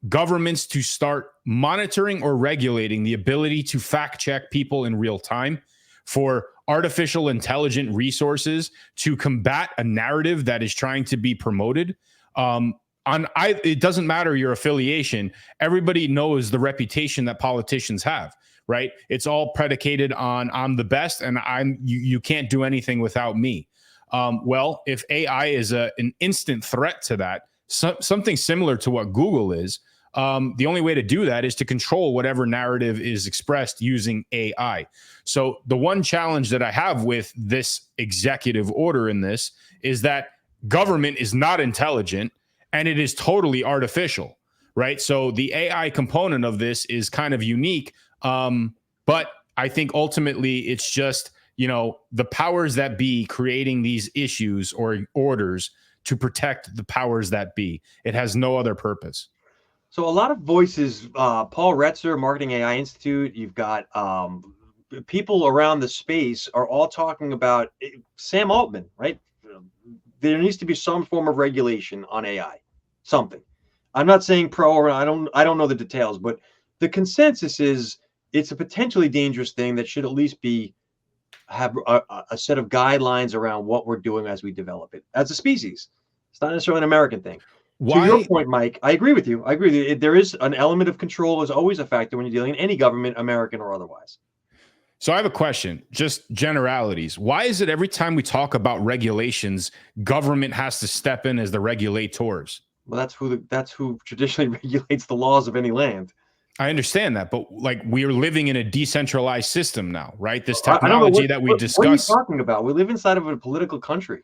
governments to start monitoring or regulating the ability to fact check people in real time, for artificial intelligent resources to combat a narrative that is trying to be promoted. It doesn't matter your affiliation. Everybody knows the reputation that politicians have, right? It's all predicated on I'm the best, and you can't do anything without me. Well, if AI is an instant threat to that, something similar to what Google is, the only way to do that is to control whatever narrative is expressed using AI. So the one challenge that I have with this executive order in this is that government is not intelligent, and it is totally artificial, right? So the AI component of this is kind of unique. But I think ultimately it's just, the powers that be creating these issues or orders to protect the powers that be. It has no other purpose. So a lot of voices, Paul Retzer, Marketing AI Institute, you've got people around the space are all talking about Sam Altman, right? There needs to be some form of regulation on AI, something. I'm not saying pro or I don't know the details, but the consensus is it's a potentially dangerous thing that should at least have a set of guidelines around what we're doing as we develop it as a species. It's not necessarily an American thing. To your point, Mike, I agree with you. There is an element of control is always a factor when you're dealing in any government, American or otherwise. So I have a question, just generalities. Why is it every time we talk about regulations, government has to step in as the regulators? Well, that's who traditionally regulates the laws of any land. I understand that, but we're living in a decentralized system now, right? This technology that we discuss. What are you talking about? We live inside of a political country.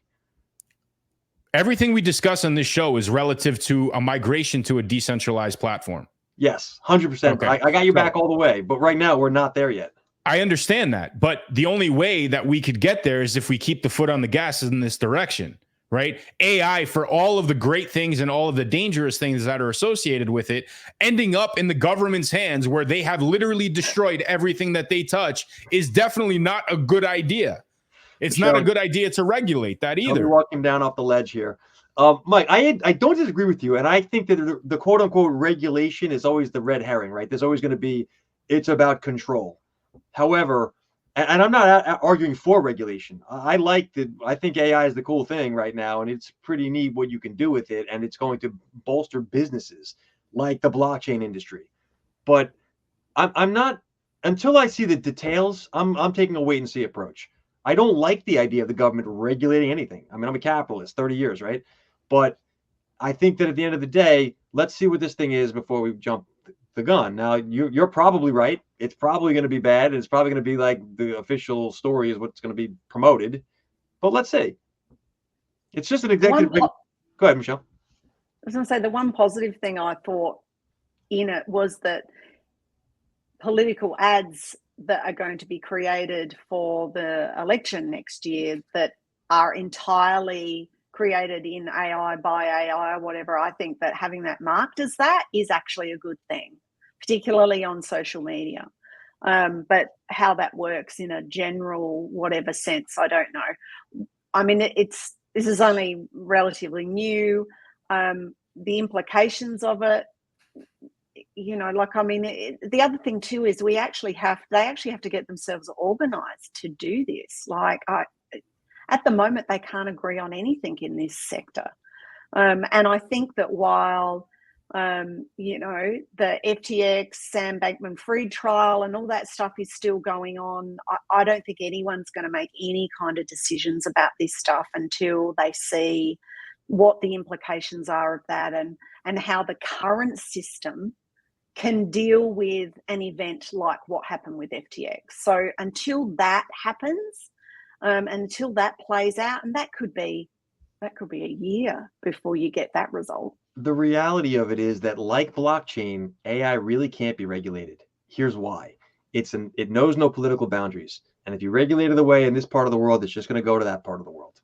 Everything we discuss on this show is relative to a migration to a decentralized platform. Yes, 100%. Okay. I got you back all the way, but right now we're not there yet. I understand that, but the only way that we could get there is if we keep the foot on the gas in this direction, right? AI, for all of the great things and all of the dangerous things that are associated with it, ending up in the government's hands where they have literally destroyed everything that they touch, is definitely not a good idea. It's not a good idea to regulate that either. You're walking down off the ledge here. Mike, I don't disagree with you. And I think that the quote unquote regulation is always the red herring, right? There's always going to be, it's about control. However, And I'm not arguing for regulation. I think AI is the cool thing right now, and it's pretty neat what you can do with it, and it's going to bolster businesses like the blockchain industry. But I'm not, until I see the details, I'm taking a wait and see approach. I don't like the idea of the government regulating anything. I mean, I'm a capitalist, 30 years, right? But I think that at the end of the day, let's see what this thing is before we jump the gun. Now, you're probably right. It's probably going to be bad. It's probably going to be like the official story is what's going to be promoted. But let's see. It's just an executive. Go ahead, Michelle. I was going to say the one positive thing I thought in it was that political ads that are going to be created for the election next year that are entirely created in AI by AI or whatever, I think that having that marked as that is actually a good thing, particularly on social media. But how that works in a general whatever sense, I don't know. I mean, this is only relatively new. The implications of it, you know, like, I mean, the other thing too is they actually have to get themselves organized to do this. Like, at the moment, they can't agree on anything in this sector. And I think that while, you know, the FTX, Sam Bankman-Fried trial and all that stuff is still going on, I don't think anyone's going to make any kind of decisions about this stuff until they see what the implications are of that and how the current system can deal with an event like what happened with FTX. So until that happens, until that plays out, and that could be a year before you get that result. The reality of it is that, like blockchain, AI really can't be regulated. Here's why. It knows no political boundaries. And if you regulate it away in this part of the world, it's just going to go to that part of the world.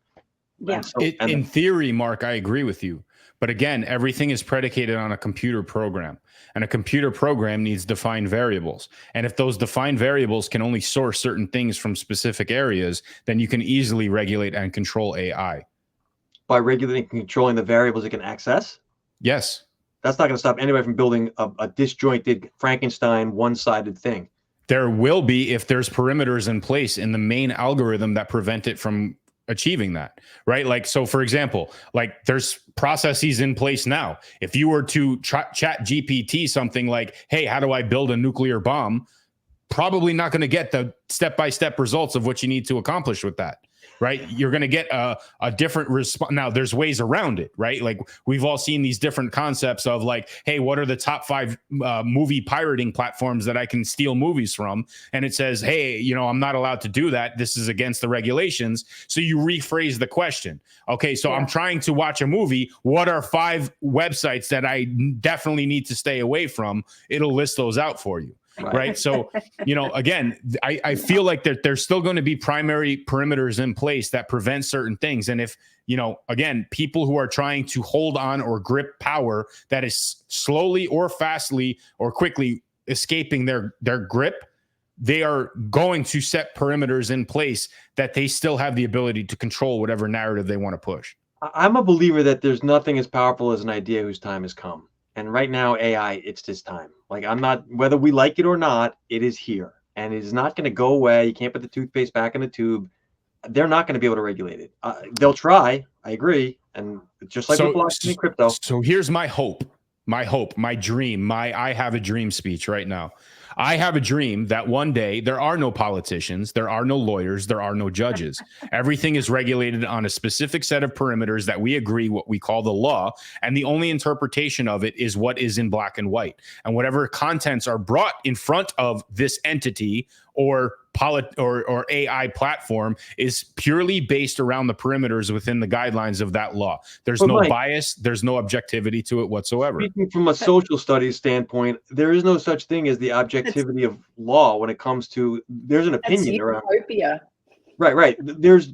Yeah. In theory, Mark, I agree with you. But again, everything is predicated on a computer program, and a computer program needs defined variables. And if those defined variables can only source certain things from specific areas, then you can easily regulate and control AI. By regulating and controlling the variables it can access? Yes. That's not going to stop anybody from building a disjointed Frankenstein one-sided thing. There will be if there's perimeters in place in the main algorithm that prevent it from achieving that, right? Like, so for example, like there's processes in place now. If you were to chat GPT something like, hey, how do I build a nuclear bomb? Probably not going to get the step-by-step results of what you need to accomplish with that. Right. You're going to get a different response. Now, there's ways around it. Right. Like, we've all seen these different concepts of like, hey, what are the top 5 movie pirating platforms that I can steal movies from? And it says, hey, you know, I'm not allowed to do that. This is against the regulations. So you rephrase the question. OK, so I'm trying to watch a movie. What are 5 websites that I definitely need to stay away from? It'll list those out for you. Right. So, you know, again, I feel like there's still going to be primary perimeters in place that prevent certain things. And if, you know, again, people who are trying to hold on or grip power that is slowly or fastly or quickly escaping their grip, they are going to set perimeters in place that they still have the ability to control whatever narrative they want to push. I'm a believer that there's nothing as powerful as an idea whose time has come. And right now, AI, it's this time. Like, I'm not, whether we like it or not, it is here. And it is not going to go away. You can't put the toothpaste back in the tube. They're not going to be able to regulate it. They'll try. I agree. And just like with blockchain and crypto. So here's my hope, my dream, I have a dream speech right now. I have a dream that one day there are no politicians, there are no lawyers, there are no judges. Everything is regulated on a specific set of perimeters that we agree what we call the law. And the only interpretation of it is what is in black and white. And whatever contents are brought in front of this entity or AI platform is purely based around the perimeters within the guidelines of that law. There's no bias. There's no objectivity to it whatsoever. Speaking from a social studies standpoint, there is no such thing as the objectivity of law when it comes to, there's an opinion around utopia. Right. There's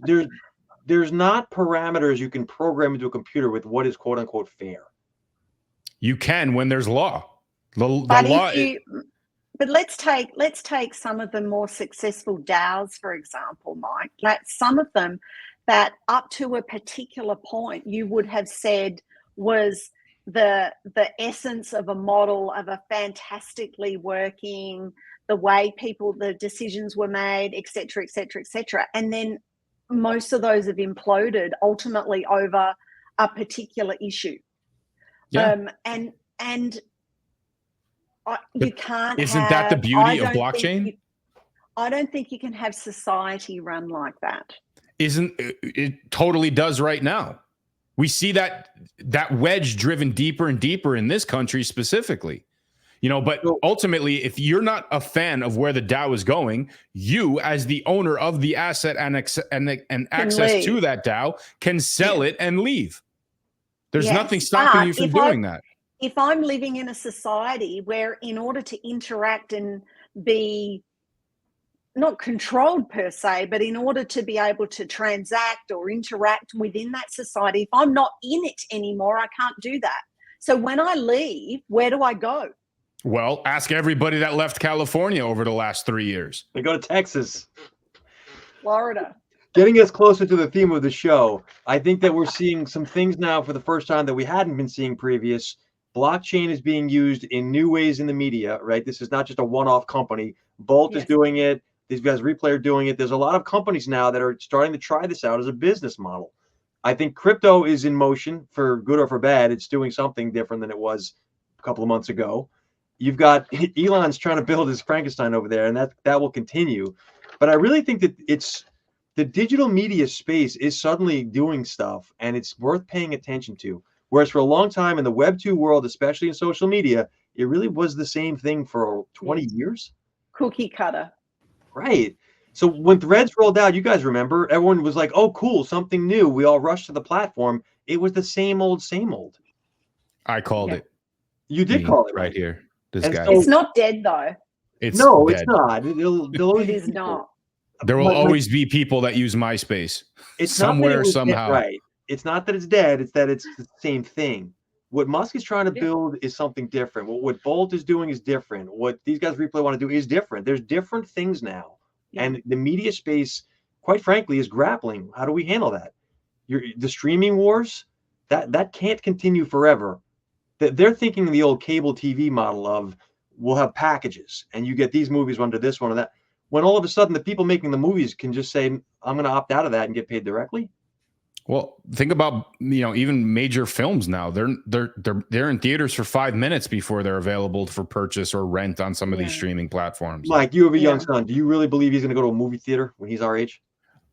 not parameters you can program into a computer with what is quote unquote fair. You can when there's law. The law. But let's take some of the more successful DAOs, for example, Mike. Like some of them that up to a particular point you would have said was the essence of a model of a fantastically working, the way the decisions were made, et cetera, et cetera, et cetera. And then most of those have imploded ultimately over a particular issue. Yeah. You can't. Isn't that the beauty of blockchain? I don't think you can have society run like that. It totally does right now. We see that wedge driven deeper and deeper in this country specifically. But ultimately, if you're not a fan of where the DAO is going, you, as the owner of the asset and access to that DAO, can sell it and leave. There's nothing stopping you from doing that. If I'm living in a society where, in order to interact and be not controlled per se, but in order to be able to transact or interact within that society, if I'm not in it anymore, I can't do that. So when I leave, where do I go? Well, ask everybody that left California over the last 3 years. They go to Texas. Florida. Getting us closer to the theme of the show, I think that we're seeing some things now for the first time that we hadn't been seeing previous. Blockchain is being used in new ways in the media, right? This is not just a one-off company. Bolt is doing it. These guys, Replay, are doing it. There's a lot of companies now that are starting to try this out as a business model. I think crypto is in motion, for good or for bad. It's doing something different than it was a couple of months ago. You've got Elon's trying to build his Frankenstein over there, and that will continue. But I really think that it's the digital media space is suddenly doing stuff, and it's worth paying attention to. Whereas for a long time in the Web 2 world, especially in social media, it really was the same thing for 20 years. Cookie cutter. Right. So when Threads rolled out, you guys remember, everyone was like, oh, cool, something new. We all rushed to the platform. It was the same old, same old. I called it. You did call it right here. This And guy. It's not dead, though. It's dead. not. It is not. There will always be people that use MySpace. It's somewhere, somehow. Right. It's not that it's dead. It's that it's the same thing. What Musk is trying to build is something different. What Bolt is doing is different. What these guys Replay want to do is different. There's different things now. Yeah. And the media space, quite frankly, is grappling. How do we handle that? The streaming wars, that can't continue forever. They're thinking the old cable TV model of we'll have packages and you get these movies under this one or that. When all of a sudden the people making the movies can just say, I'm going to opt out of that and get paid directly. Well, think about, even major films now. They're in theaters for 5 minutes before they're available for purchase or rent on some of these streaming platforms. Mike, you have a young son. Do you really believe he's going to go to a movie theater when he's our age?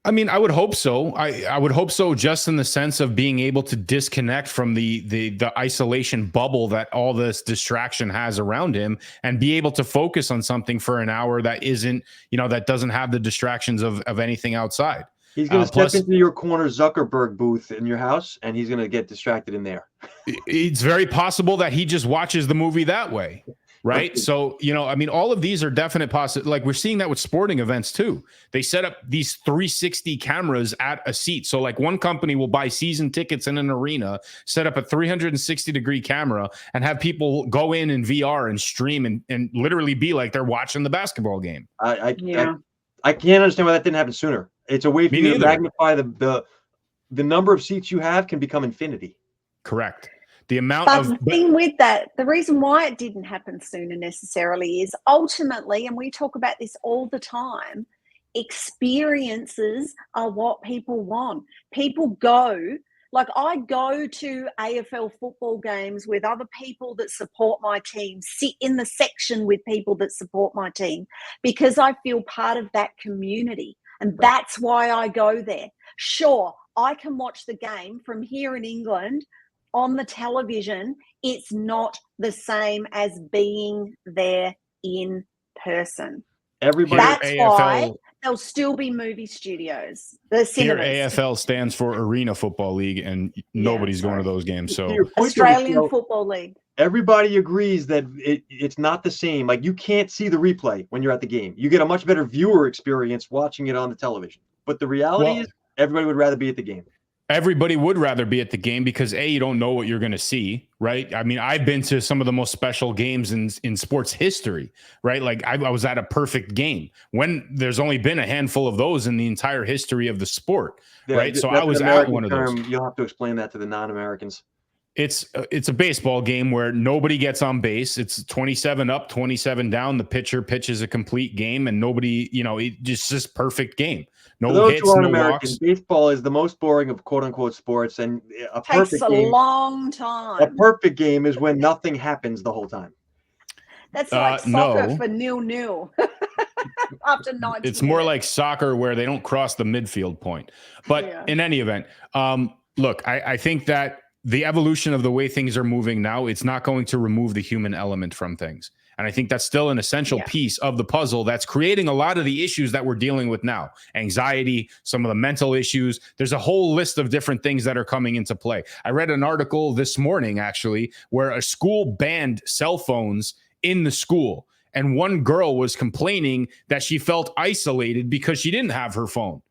I mean, I would hope so. I would hope so, just in the sense of being able to disconnect from the isolation bubble that all this distraction has around him, and be able to focus on something for an hour that isn't, that doesn't have the distractions of anything outside. He's going to step into your corner Zuckerberg booth in your house, and he's going to get distracted in there. It's very possible that he just watches the movie that way. Right. So, all of these are definite possible. Like, we're seeing that with sporting events too. They set up these 360 cameras at a seat. So like, one company will buy season tickets in an arena, set up a 360-degree camera, and have people go in VR and stream and literally be like they're watching the basketball game. I can't understand why that didn't happen sooner. It's a way for you to magnify the number of seats you have can become infinity. Correct. The thing with that, the reason why it didn't happen sooner necessarily is ultimately, and we talk about this all the time, experiences are what people want. People go, like I go to AFL football games with other people that support my team, sit in the section with people that support my team, because I feel part of that community. And that's why I go there. Sure, I can watch the game from here in England on the television. It's not the same as being there in person. That's why there'll still be movie studios. The cinemas. Here, AFL stands for Arena Football League, and nobody's going to those games. So Australian Football League. Everybody agrees that it's not the same. Like, you can't see the replay when you're at the game. You get a much better viewer experience watching it on the television. But the reality is, everybody would rather be at the game. Everybody would rather be at the game because you don't know what you're going to see, right? I mean, I've been to some of the most special games in sports history, right? Like I was at a perfect game when there's only been a handful of those in the entire history of the sport, right? So I was at one of those. You'll have to explain that to the non-Americans. It's a baseball game where nobody gets on base. It's 27 up, 27 down. The pitcher pitches a complete game, and nobody, it's just perfect game. For No those hits, who aren't no American, walks. baseball is the most boring of quote unquote sports, and a Takes perfect a game. long A time. perfect game is when nothing happens the whole time. That's like soccer no. for nil-nil after 90 It's more minutes. like soccer where they don't cross the midfield point. But Yeah. in any event, look, I think that the evolution of the way things are moving now, it's not going to remove the human element from things. And I think that's still an essential piece of the puzzle that's creating a lot of the issues that we're dealing with now. Anxiety, some of the mental issues. There's a whole list of different things that are coming into play. I read an article this morning, actually, where a school banned cell phones in the school. And one girl was complaining that she felt isolated because she didn't have her phone.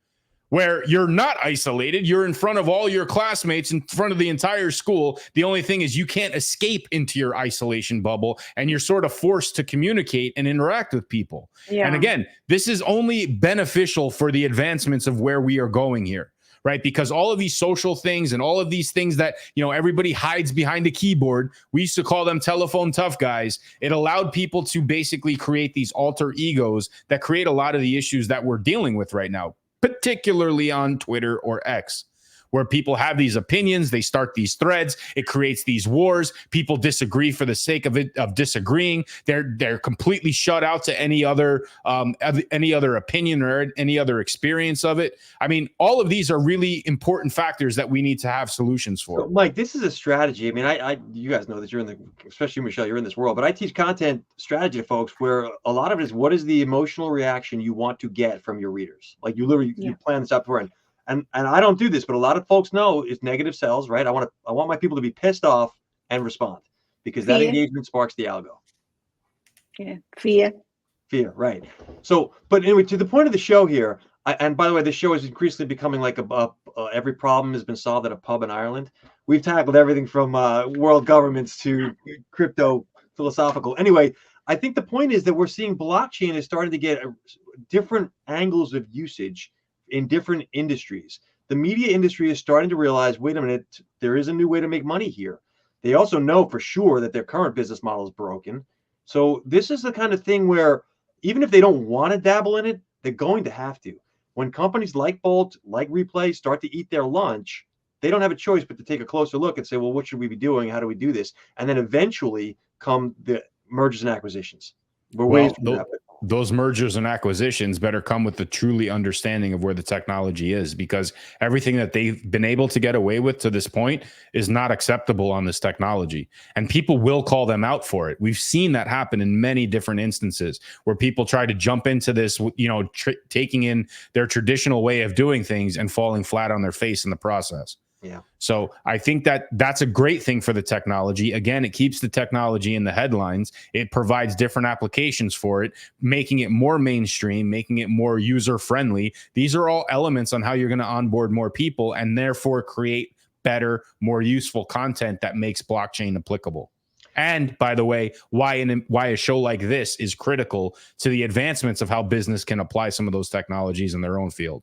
Where you're not isolated, you're in front of all your classmates, in front of the entire school. The only thing is you can't escape into your isolation bubble, and you're sort of forced to communicate and interact with people. Yeah. And again, this is only beneficial for the advancements of where we are going here, right? Because all of these social things and all of these things that, everybody hides behind a keyboard, we used to call them telephone tough guys. It allowed people to basically create these alter egos that create a lot of the issues that we're dealing with right now, particularly on Twitter or X, where people have these opinions, they start these threads, it creates these wars, people disagree for the sake of disagreeing. They're completely shut out to any other opinion or any other experience of it. I mean, all of these are really important factors that we need to have solutions for. So, Mike, this is a strategy. I mean, you guys know that you're especially Michelle, you're in this world, but I teach content strategy to folks where a lot of it is what is the emotional reaction you want to get from your readers? Like you literally you plan this out before. And I don't do this, but a lot of folks know it's negative sales, right? I want my people to be pissed off and respond because that engagement sparks the algo. Yeah, fear, right? So, but anyway, to the point of the show here, and by the way, this show is increasingly becoming like every problem has been solved at a pub in Ireland. We've tackled everything from world governments to crypto philosophical. Anyway, I think the point is that we're seeing blockchain is starting to get different angles of usage in different industries. The media industry is starting to realize, wait a minute, there is a new way to make money here. They also know for sure that their current business model is broken. So this is the kind of thing where even if they don't want to dabble in it, they're going to have to. When companies like Bolt, like Replay start to eat their lunch, they don't have a choice but to take a closer look and say, well, what should we be doing? How do we do this? And then eventually come the mergers and acquisitions. Those mergers and acquisitions better come with the truly understanding of where the technology is, because everything that they've been able to get away with to this point is not acceptable on this technology. And people will call them out for it. We've seen that happen in many different instances where people try to jump into this, taking in their traditional way of doing things and falling flat on their face in the process. Yeah. So I think that that's a great thing for the technology. Again, it keeps the technology in the headlines. It provides different applications for it, making it more mainstream, making it more user friendly. These are all elements on how you're going to onboard more people and therefore create better, more useful content that makes blockchain applicable. And by the way, why a show like this is critical to the advancements of how business can apply some of those technologies in their own field.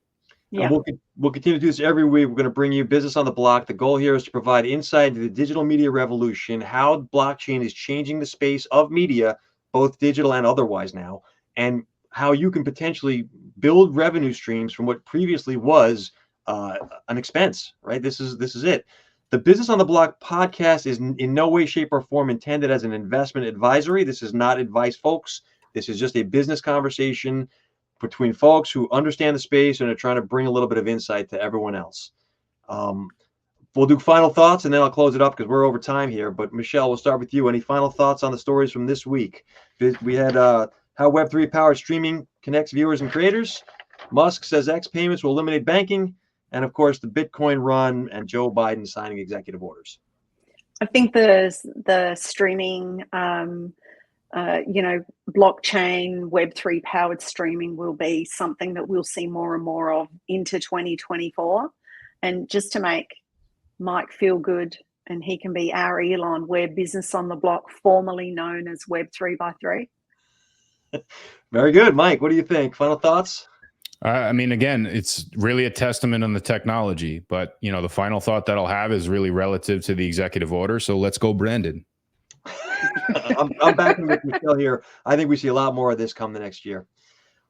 Yeah. We'll continue to do this every week. We're going to bring you Business on the Block. The goal here is to provide insight into the digital media revolution, how blockchain is changing the space of media, both digital and otherwise now, and how you can potentially build revenue streams from what previously was an expense, right? This is it. The Business on the Block podcast is in no way, shape, or form intended as an investment advisory. This is not advice, folks. This is just a business conversation between folks who understand the space and are trying to bring a little bit of insight to everyone else. We'll do final thoughts and then I'll close it up because we're over time here. But Michelle, we'll start with you. Any final thoughts on the stories from this week? We had how Web3 powered streaming connects viewers and creators. Musk says X payments will eliminate banking. And of course, the Bitcoin run and Joe Biden signing executive orders. I think the streaming, blockchain, Web3 powered streaming will be something that we'll see more and more of into 2024. And just to make Mike feel good, and he can be our Elon, we're Business on the Block, formerly known as Web3 by 3. Very good. Mike, what do you think? Final thoughts? I mean, again, it's really a testament on the technology, but the final thought that I'll have is really relative to the executive order. So let's go, Brandon. I'm backing with Michelle here. I think we see a lot more of this come the next year.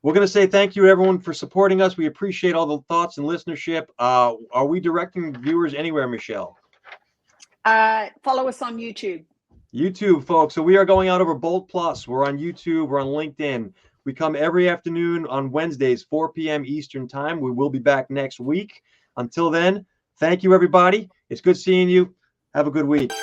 We're going to say thank you, everyone, for supporting us. We appreciate all the thoughts and listenership. Are we directing viewers anywhere, Michelle? Follow us on YouTube. YouTube, folks. So we are going out over Bolt Plus. We're on YouTube. We're on LinkedIn. We come every afternoon on Wednesdays, 4 p.m. Eastern time. We will be back next week. Until then, thank you, everybody. It's good seeing you. Have a good week.